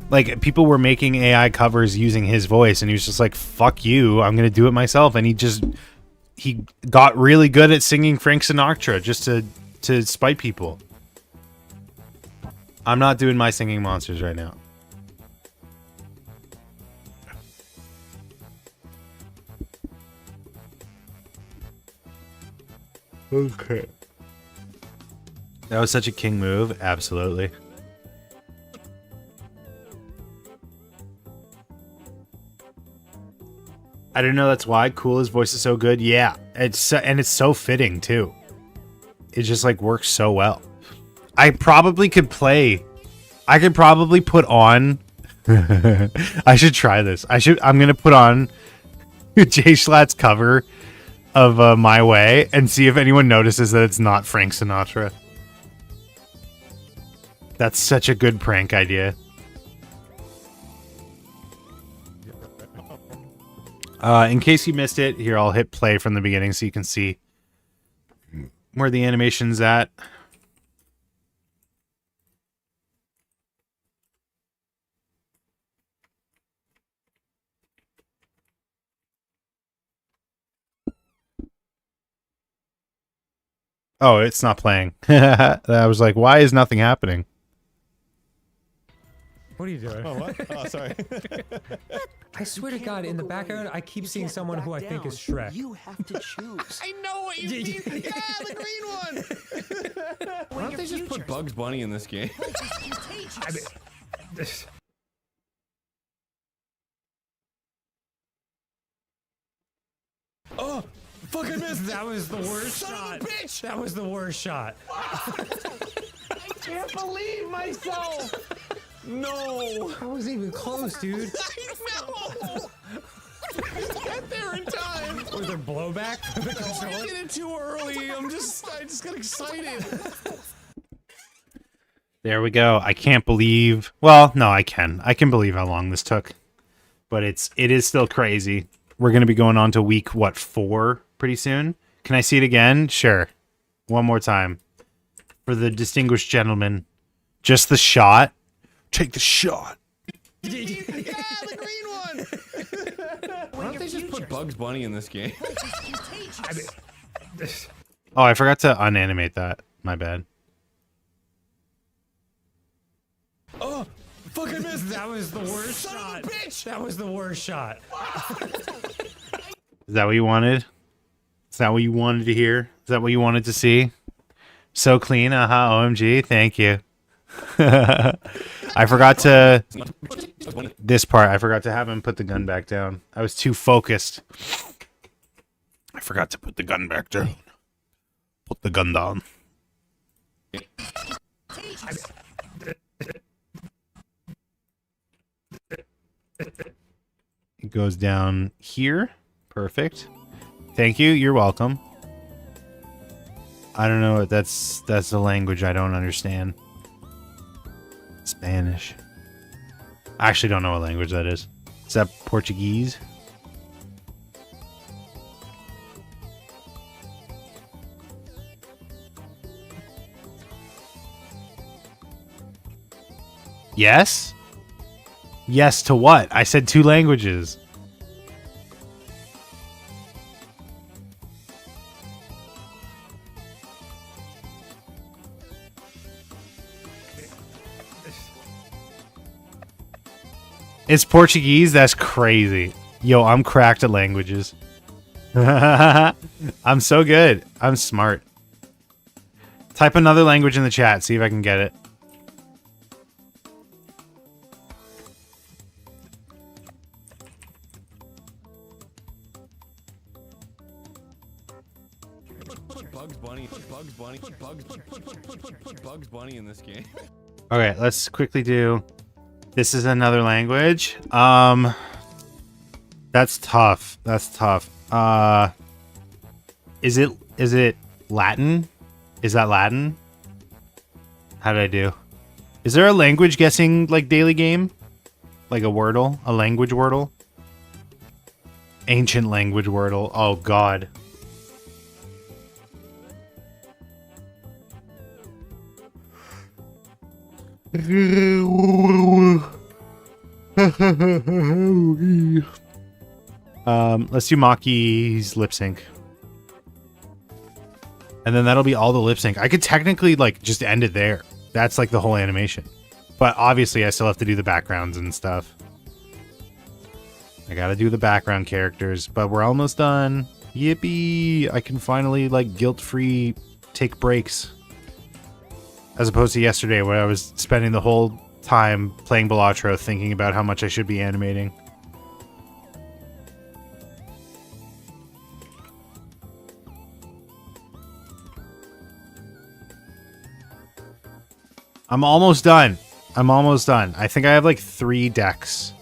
like, people were making AI covers using his voice, and he was just like, fuck you, I'm gonna do it myself. And he got really good at singing Frank Sinatra just to spite people. I'm not doing my singing monsters right now. Okay. That was such a king move, absolutely. I didn't know that's why. Cool, his voice is so good. Yeah, it's so fitting too. It just like works so well. I probably could play. I could probably put on. I should try this. I'm gonna put on Jay Schlatt's cover of My Way and see if anyone notices that it's not Frank Sinatra. That's such a good prank idea. In case you missed it, here I'll hit play from the beginning so you can see where the animation's at. Oh, it's not playing. I was like, why is nothing happening? What are you doing? Oh, what? Oh, sorry. I swear to God, in the background, I keep seeing someone who I think is Shrek. You have to choose. I know what you mean. Yeah, the green one. Why don't they just put Bugs Bunny in this game? I mean, Oh, fuck, I missed. that was the worst Son shot. of a bitch. That was the worst shot. I can't believe myself. No. I wasn't even close, dude. I know. Get there in time. Was there blowback for the I controller? did it too early. I just got excited. There we go. I can't believe... Well, no, I can. I can believe how long this took. But it is still crazy. We're going to be going on to week, what, 4 pretty soon? Can I see it again? Sure. One more time. For the distinguished gentleman. Just the shot. Take the shot. Yeah, the green one. Why don't they just put Bugs Bunny in this game? I mean, Oh, I forgot to unanimate that. My bad. Oh, fuck, I missed. that was the worst Son shot. of a bitch. That was the worst shot. Is that what you wanted? Is that what you wanted to hear? Is that what you wanted to see? So clean. Aha, OMG. Thank you. I forgot to... This part, I forgot to have him put the gun back down. I was too focused. I forgot to put the gun back down. Put the gun down. It goes down here. Perfect. Thank you. You're welcome. I don't know. That's the language I don't understand. Spanish. I actually don't know what language that is. Is that Portuguese? Yes? Yes to what? I said 2 languages. It's Portuguese? That's crazy. Yo, I'm cracked at languages. I'm so good. I'm smart. Type another language in the chat. See if I can get it. Put Bugs Bunny. Put Bugs Bunny. Put Bugs Bunny in this game. Okay, let's quickly do. This is another language. That's tough. That's tough. Is it Latin? Is that Latin? How did I do? Is there a language guessing like daily game? Like a Wordle? A language Wordle? Ancient language Wordle. Oh god. Let's do Maki's lip sync. And then that'll be all the lip sync. I could technically like just end it there. That's like the whole animation. But obviously I still have to do the backgrounds and stuff. I gotta do the background characters, but we're almost done. Yippee! I can finally like guilt-free take breaks. As opposed to yesterday where I was spending the whole time playing Balatro thinking about how much I should be animating. I'm almost done. I'm almost done. I think I have like 3 decks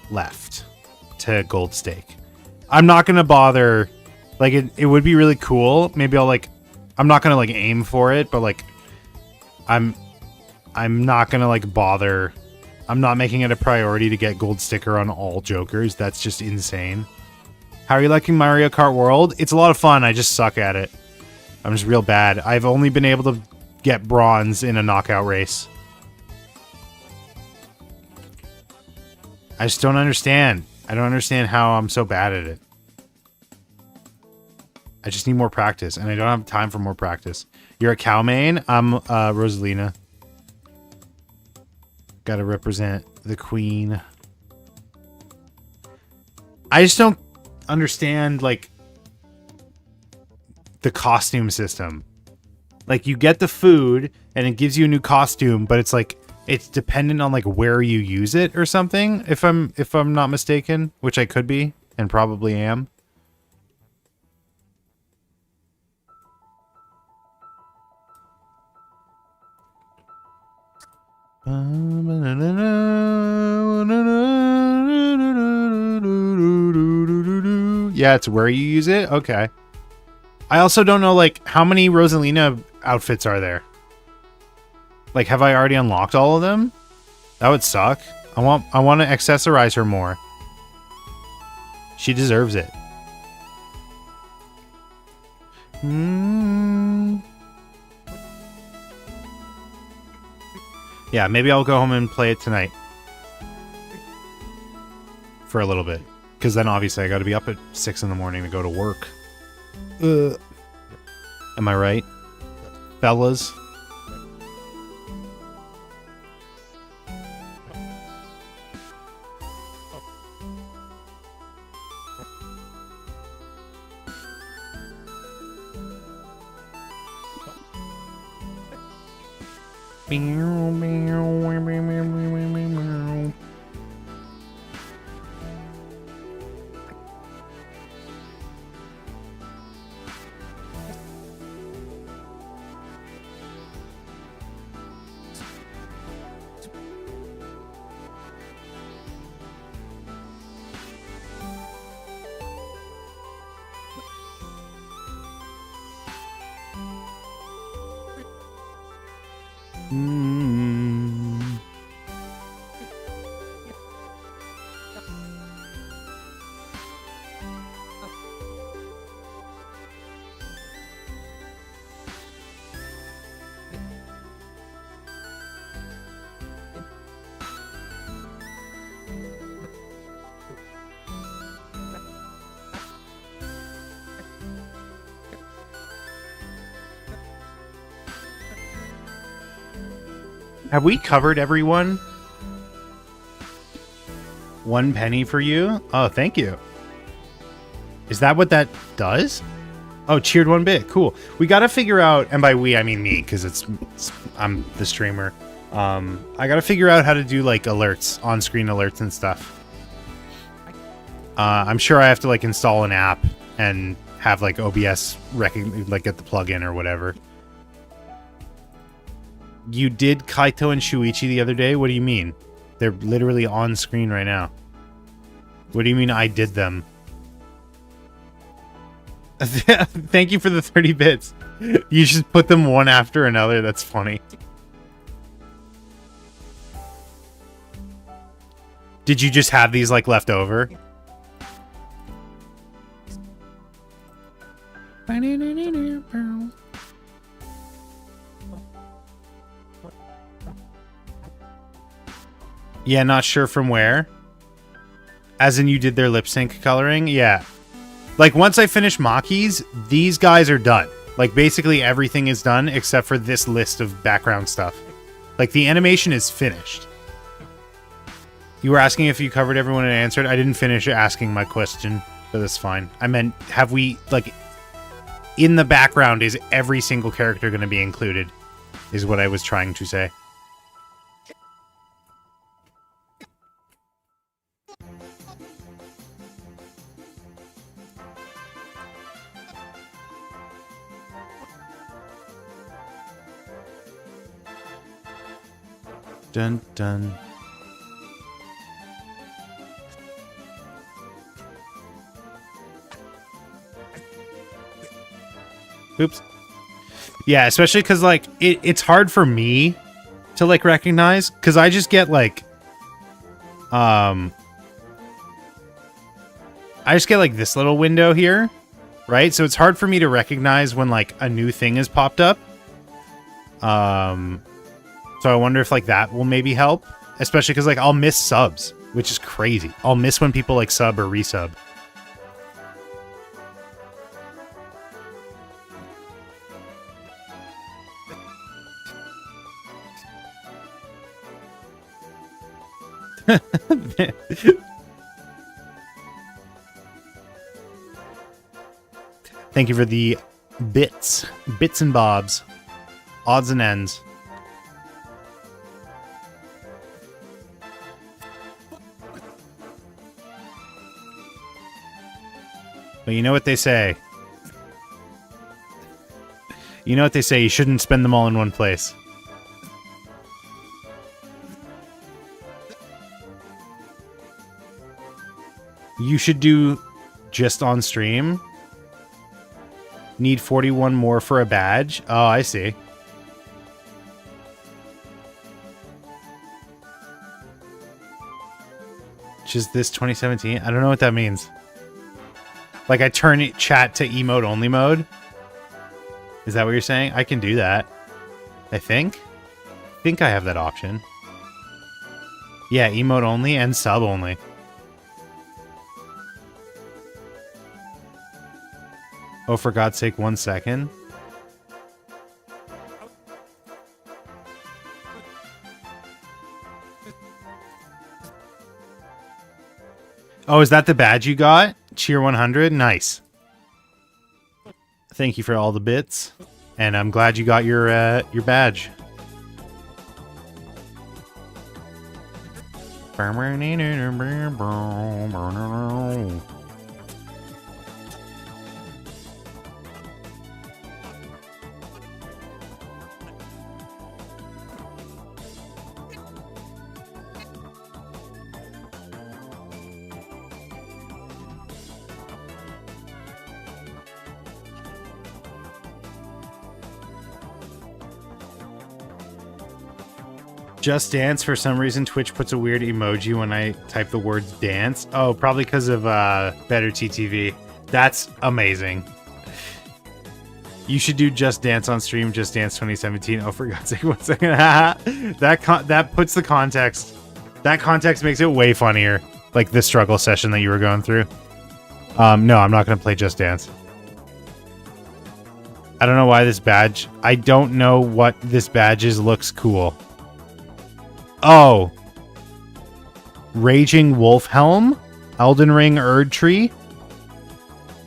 left to gold stake. I'm not going to bother. Like it would be really cool. Maybe I'll like, I'm not going to like aim for it, but like I'm not going to like bother. I'm not making it a priority to get gold sticker on all Jokers. That's just insane. How are you liking Mario Kart World? It's a lot of fun. I just suck at it. I'm just real bad. I've only been able to get bronze in a knockout race. I just don't understand. I don't understand how I'm so bad at it. I just need more practice, and I don't have time for more practice. You're a cow main? I'm Rosalina. Gotta represent the queen. I just don't understand, like, the costume system. Like, you get the food, and it gives you a new costume, but it's like, it's dependent on, like, where you use it or something, if I'm not mistaken, which I could be, and probably am. Yeah, it's where you use it? Okay. I also don't know, like, how many Rosalina outfits are there? Like, have I already unlocked all of them? That would suck. I want to accessorize her more. She deserves it. Yeah, maybe I'll go home and play it tonight. For a little bit. Because then obviously I got to be up at 6 in the morning to go to work. Am I right? Fellas? Have we covered everyone? 1 penny for you. Oh, thank you. Is that what that does? Oh, cheered 1 bit. Cool. We got to figure out, and by we I mean me, because I'm the streamer. I got to figure out how to do like alerts, on-screen alerts and stuff. I'm sure I have to like install an app and have like OBS like get the plugin or whatever. You did Kaito and Shuichi the other day? What do you mean? They're literally on screen right now. What do you mean I did them? Thank you for the 30 bits. You just put them one after another. That's funny. Did you just have these like left over? Yeah, not sure from where. As in you did their lip sync coloring? Yeah. Like once I finish Maki's, these guys are done. Like basically everything is done except for this list of background stuff. Like the animation is finished. You were asking if you covered everyone and answered. I didn't finish asking my question, but that's fine. I meant, have we, like, in the background, is every single character going to be included? Is what I was trying to say. Dun dun. Oops. Yeah, especially because like it's hard for me to like recognize because I just get like I just get like this little window here, right? So it's hard for me to recognize when like a new thing has popped up. So I wonder if like that will maybe help, especially because like I'll miss subs, which is crazy. I'll miss when people like sub or resub. Thank you for the bits and bobs, odds and ends. But you know what they say. You know what they say, you shouldn't spend them all in one place. You should do just on stream. Need 41 more for a badge. Oh, I see. Just this 2017? I don't know what that means. Like I turn it chat to emote only mode? Is that what you're saying? I can do that. I think I have that option. Yeah, emote only and sub only. Oh, for God's sake, 1 second. Oh, is that the badge you got? Cheer 100? Nice. Thank you for all the bits. And I'm glad you got your badge. Just Dance, for some reason, Twitch puts a weird emoji when I type the word dance. Oh, probably because of Better TTV. That's amazing. You should do Just Dance on stream, Just Dance 2017. Oh, for God's sake, 1 second. that puts the context. That context makes it way funnier. Like the struggle session that you were going through. No, I'm not going to play Just Dance. I don't know why this badge... I don't know what this badge is. Looks cool. Oh. Raging Wolf Helm, Elden Ring Erd Tree.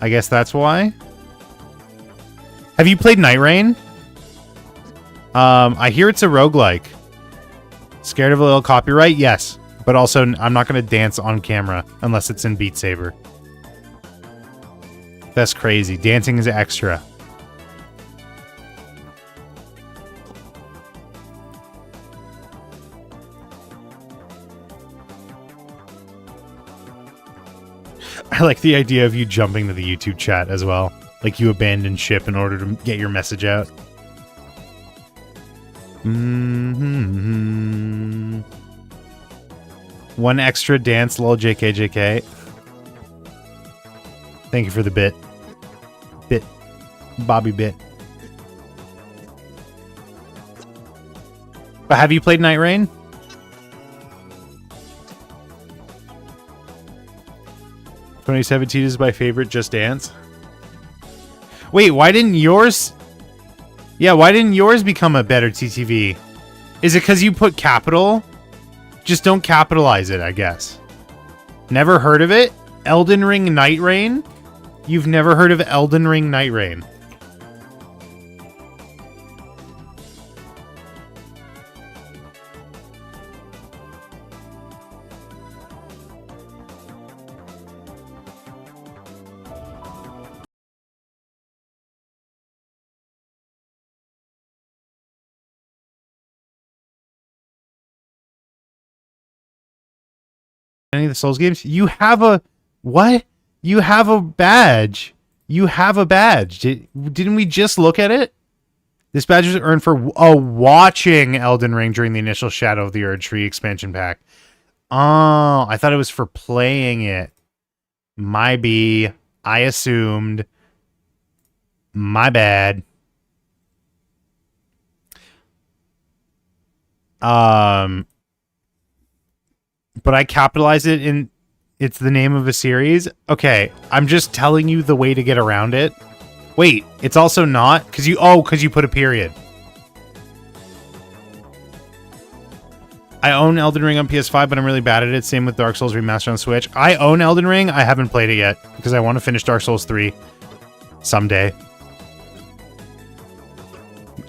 I guess that's why. Have you played Night Rain? I hear it's a roguelike. Scared of a little copyright? Yes. But also, I'm not going to dance on camera unless it's in Beat Saber. That's crazy. Dancing is extra. I like the idea of you jumping to the YouTube chat as well. Like you abandoned ship in order to get your message out. Mm-hmm. One extra dance, lol, JK. Thank you for the bit. Bobby bit. But have you played Night Rain? "2017 is my favorite Just Dance." Wait, why didn't yours... Yeah, why didn't yours become a better TTV? Is it because you put capital? Just don't capitalize it, I guess. Never heard of it? Elden Ring Night Rain? You've never heard of Elden Ring Night Rain? Any of the Souls games? You have a... What? You have a badge. You have a badge. Didn't we just look at it? This badge was earned for watching Elden Ring during the initial Shadow of the Erd Tree expansion pack. Oh, I thought it was for playing it. My B. I assumed. My bad. But I capitalize it in... It's the name of a series? Okay, I'm just telling you the way to get around it. Wait, it's also not? Because you put a period. I own Elden Ring on PS5, but I'm really bad at it. Same with Dark Souls Remastered on Switch. I own Elden Ring. I haven't played it yet because I want to finish Dark Souls 3 someday.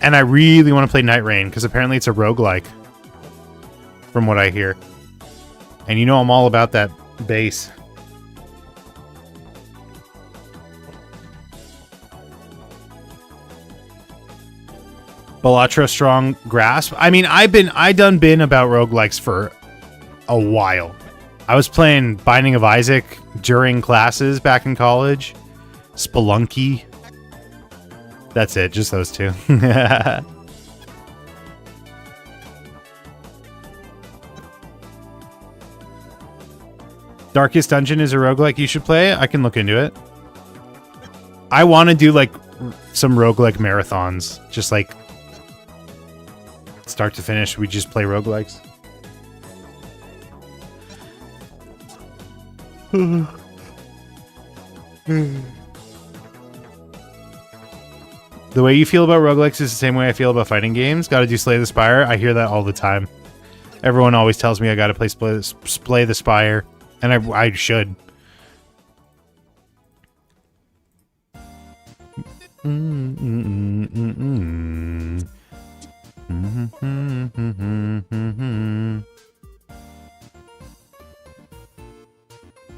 And I really want to play Night Rain because apparently it's a roguelike from what I hear. And you know I'm all about that bass. Balatro Strong Grasp. I mean, I done been about roguelikes for a while. I was playing Binding of Isaac during classes back in college. Spelunky. That's it, just those two. Darkest Dungeon is a roguelike you should play. I can look into it. I want to do like some roguelike marathons. Just like start to finish, we just play roguelikes. The way you feel about roguelikes is the same way I feel about fighting games. Gotta do Slay the Spire. I hear that all the time. Everyone always tells me I gotta play Slay the Spire. And I should. And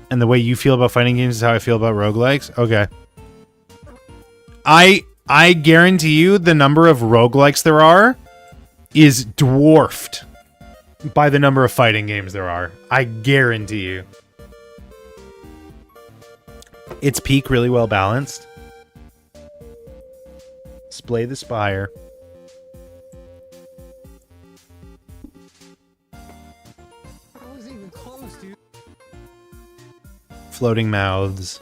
the way you feel about fighting games is how I feel about roguelikes? Okay. I guarantee you the number of roguelikes there are is dwarfed by the number of fighting games there are. I guarantee you. It's peak really well balanced. Slay the Spire. I wasn't even close, dude. Floating Mouths.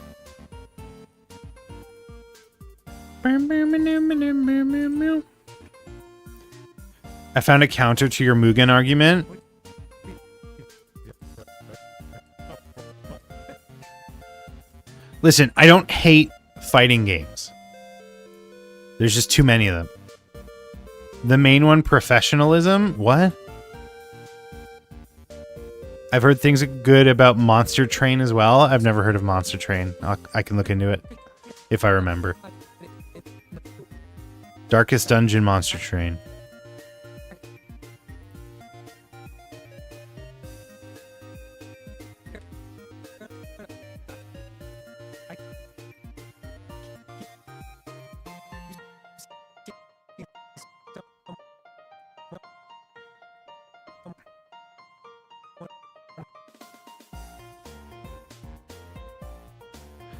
I found a counter to your Mugen argument. Listen, I don't hate fighting games. There's just too many of them. The main one, professionalism? What? I've heard things good about Monster Train as well. I've never heard of Monster Train. I can look into it if I remember. Darkest Dungeon Monster Train.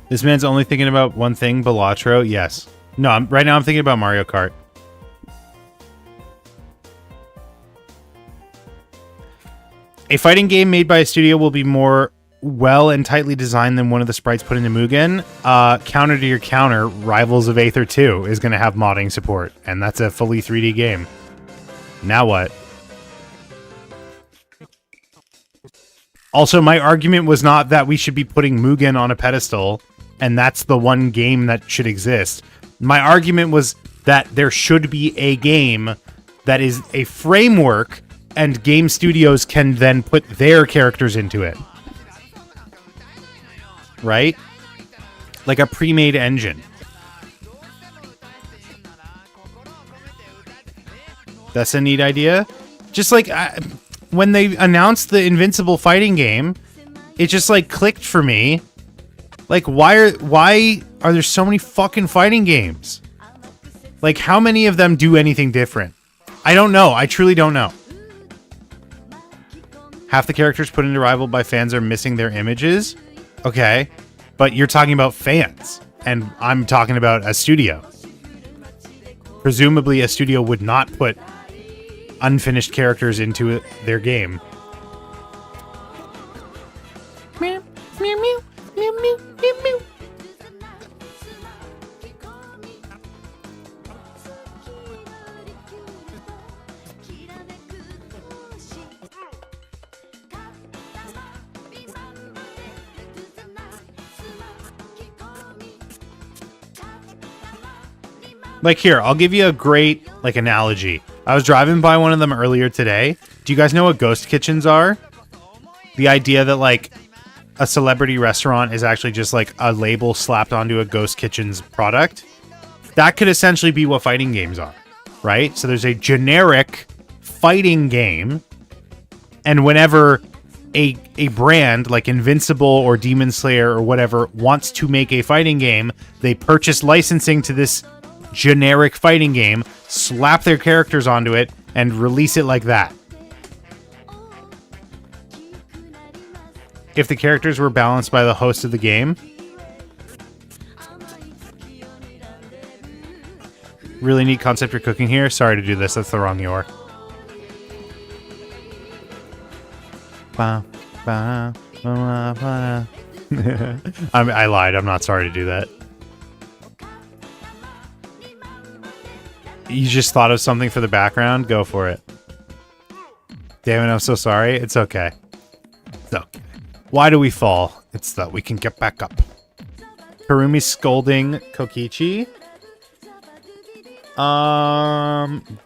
This man's only thinking about one thing, Balatro. Yes. No, right now I'm thinking about Mario Kart. A fighting game made by a studio will be more well and tightly designed than one of the sprites put into Mugen. Counter to your counter, Rivals of Aether 2 is going to have modding support, and that's a fully 3D game. Now what? Also, my argument was not that we should be putting Mugen on a pedestal, and that's the one game that should exist. My argument was that there should be a game that is a framework, and game studios can then put their characters into it. Right? Like a pre-made engine. That's a neat idea. Just like when they announced the Invincible fighting game, it just like clicked for me. Like, why are there so many fucking fighting games? Like, how many of them do anything different? I don't know. I truly don't know. Half the characters put into Rival by fans are missing their images. Okay. But you're talking about fans. And I'm talking about a studio. Presumably a studio would not put unfinished characters into their game. Meow, meow, meow, meow, meow, meow, meow. Like here, I'll give you a great like analogy. I was driving by one of them earlier today. Do you guys know what ghost kitchens are? The idea that like a celebrity restaurant is actually just like a label slapped onto a ghost kitchen's product. That could essentially be what fighting games are, right? So there's a generic fighting game, and whenever a brand like Invincible or Demon Slayer or whatever wants to make a fighting game, they purchase licensing to this generic fighting game, slap their characters onto it, and release it like that. If the characters were balanced by the host of the game. Really neat concept for cooking here. Sorry to do this. That's the wrong your. I lied. I'm not sorry to do that. You just thought of something for the background? Go for it. Damn it, I'm so sorry. It's okay. It's okay. Why do we fall? It's that we can get back up. Karumi scolding Kokichi.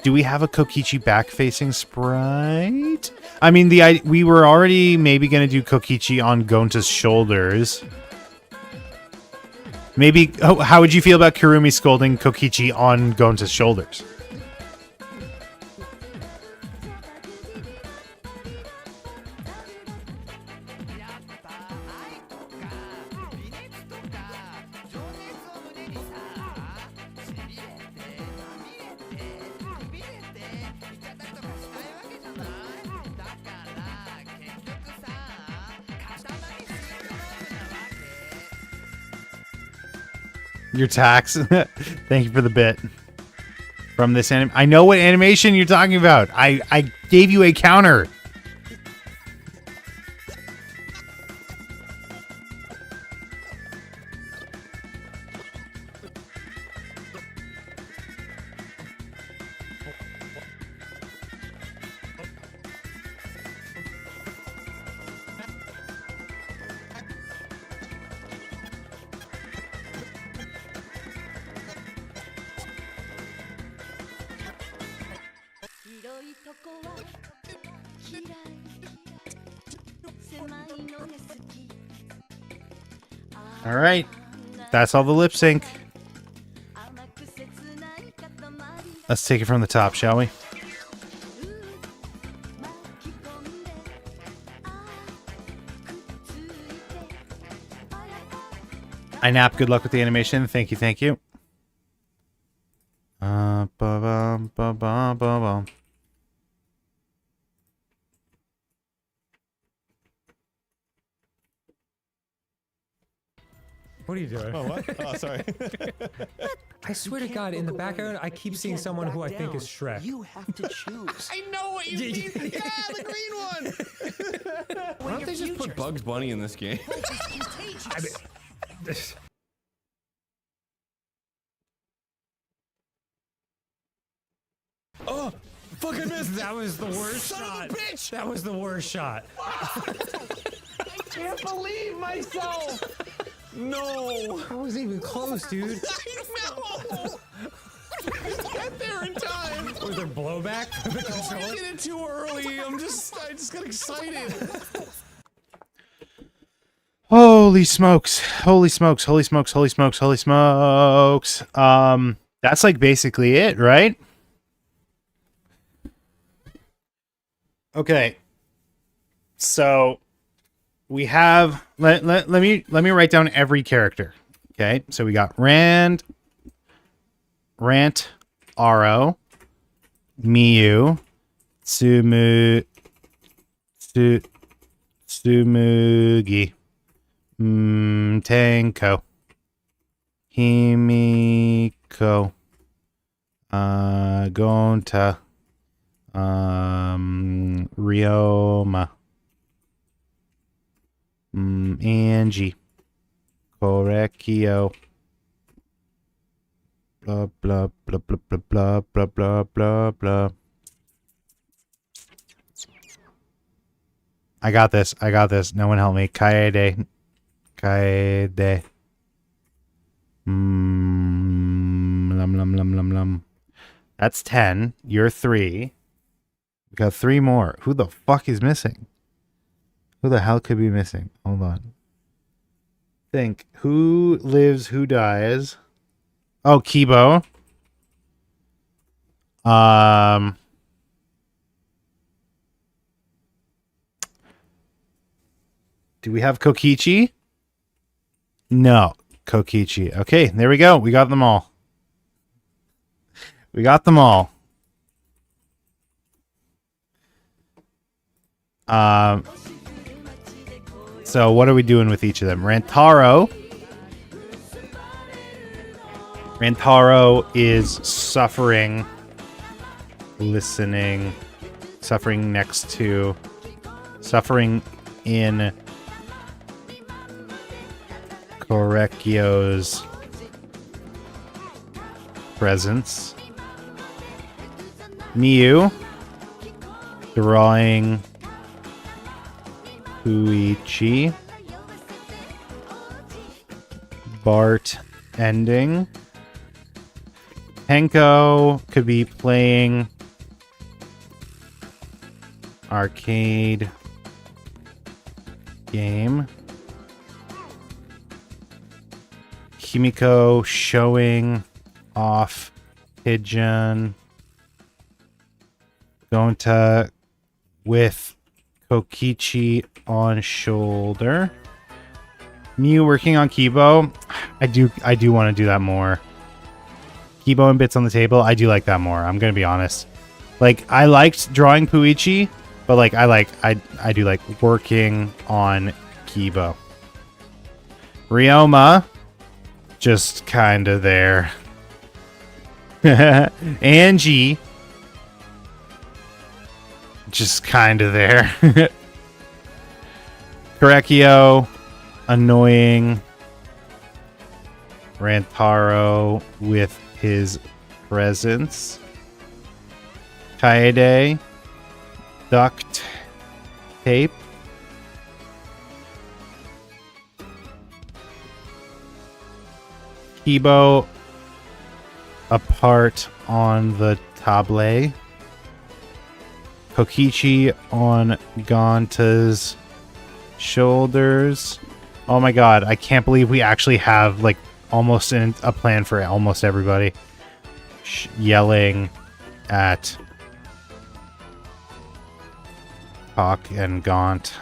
Do we have a Kokichi back-facing sprite? I mean, we were already maybe going to do Kokichi on Gonta's shoulders. Maybe, how would you feel about Kurumi scolding Kokichi on Gonta's shoulders? Your tax. Thank you for the bit. From this anime. I know what animation you're talking about. I gave you a counter. All right. That's all the lip sync. Let's take it from the top, shall we? I nap. Good luck with the animation. Thank you. Thank you. Ba-bum, ba-bum, ba-bum. What are you doing? Oh, what? Oh, sorry. I swear to God, in the background, I keep seeing someone who I think is Shrek. You have to choose. I know what you mean. Yeah, the green one. Why don't they just put Bugs Bunny in this game? Oh, fuck! I missed. That was the worst Son shot. of a bitch! That was the worst shot. I can't believe myself. No. I wasn't even close, dude. I know. Get there in time. Was there blowback from the I controller? did it too early. I just got excited. Holy smokes. Holy smokes. Holy smokes. Holy smokes. Holy smokes. That's like basically it, right? Okay. So we have let me write down every character. Okay? So we got Rant, Aro, Miyu, Tsumugi, Tenko, Himiko, Gonta, Ryoma, Angie, Korekio, blah blah blah blah blah blah blah blah blah. I got this. I got this. No one help me. Kaede. Kaede. Lum lum lum lum lum. That's 10. You're 3. We got 3 more. Who the fuck is missing? Who the hell could be missing? Hold on. Think. Who lives, who dies? Oh, Kibo. Do we have Kokichi? No. Kokichi. Okay, there we go. We got them all. We got them all. So what are we doing with each of them? Rantaro is suffering, listening, suffering next to, suffering in Korekio's presence. Miyu drawing Puichi. Bart ending. Henko could be playing arcade game. Himiko showing off pigeon. Gonta with Kokichi on shoulder. Miyu working on Kibo. I do want to do that more. Kibo and bits on the table. I do like that more. I'm gonna be honest. Like I liked drawing Puichi, but like I do like working on Kibo. Ryoma, just kind of there. Angie, just kind of there. Korekio, annoying. Rantaro with his presence. Kaede, duct tape. Kibo apart on the table. Kokichi on Gonta's shoulders. Oh my god, I can't believe we actually have like almost a plan for almost everybody. Yelling at Hawk and Gaunt.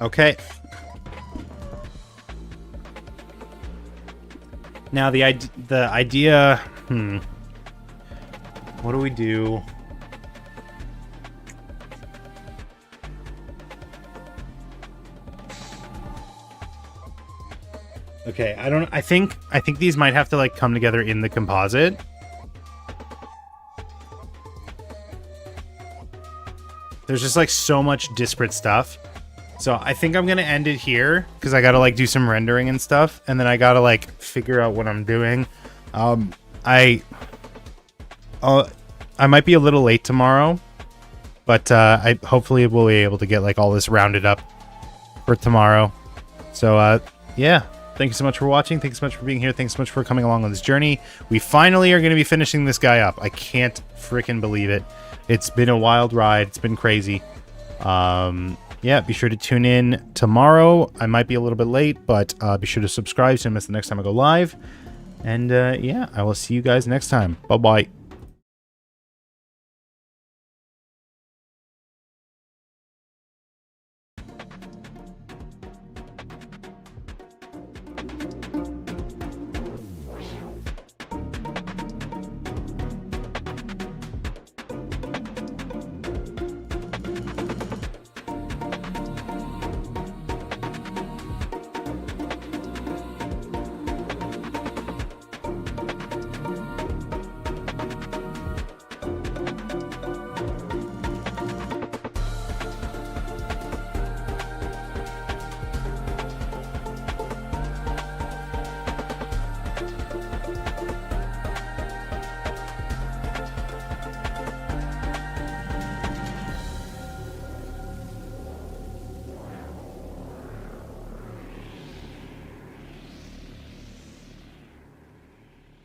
Okay. Now the idea. What do we do? Okay, I think these might have to like come together in the composite. There's just like so much disparate stuff. So I think I'm going to end it here because I got to like do some rendering and stuff. And then I got to like figure out what I'm doing. I might be a little late tomorrow, but I hopefully will be able to get like all this rounded up for tomorrow. So yeah, thank you so much for watching. Thanks so much for being here. Thanks so much for coming along on this journey. We finally are going to be finishing this guy up. I can't freaking believe it. It's been a wild ride. It's been crazy. Yeah, be sure to tune in tomorrow. I might be a little bit late, but be sure to subscribe so you don't miss the next time I go live. And yeah, I will see you guys next time. Bye-bye.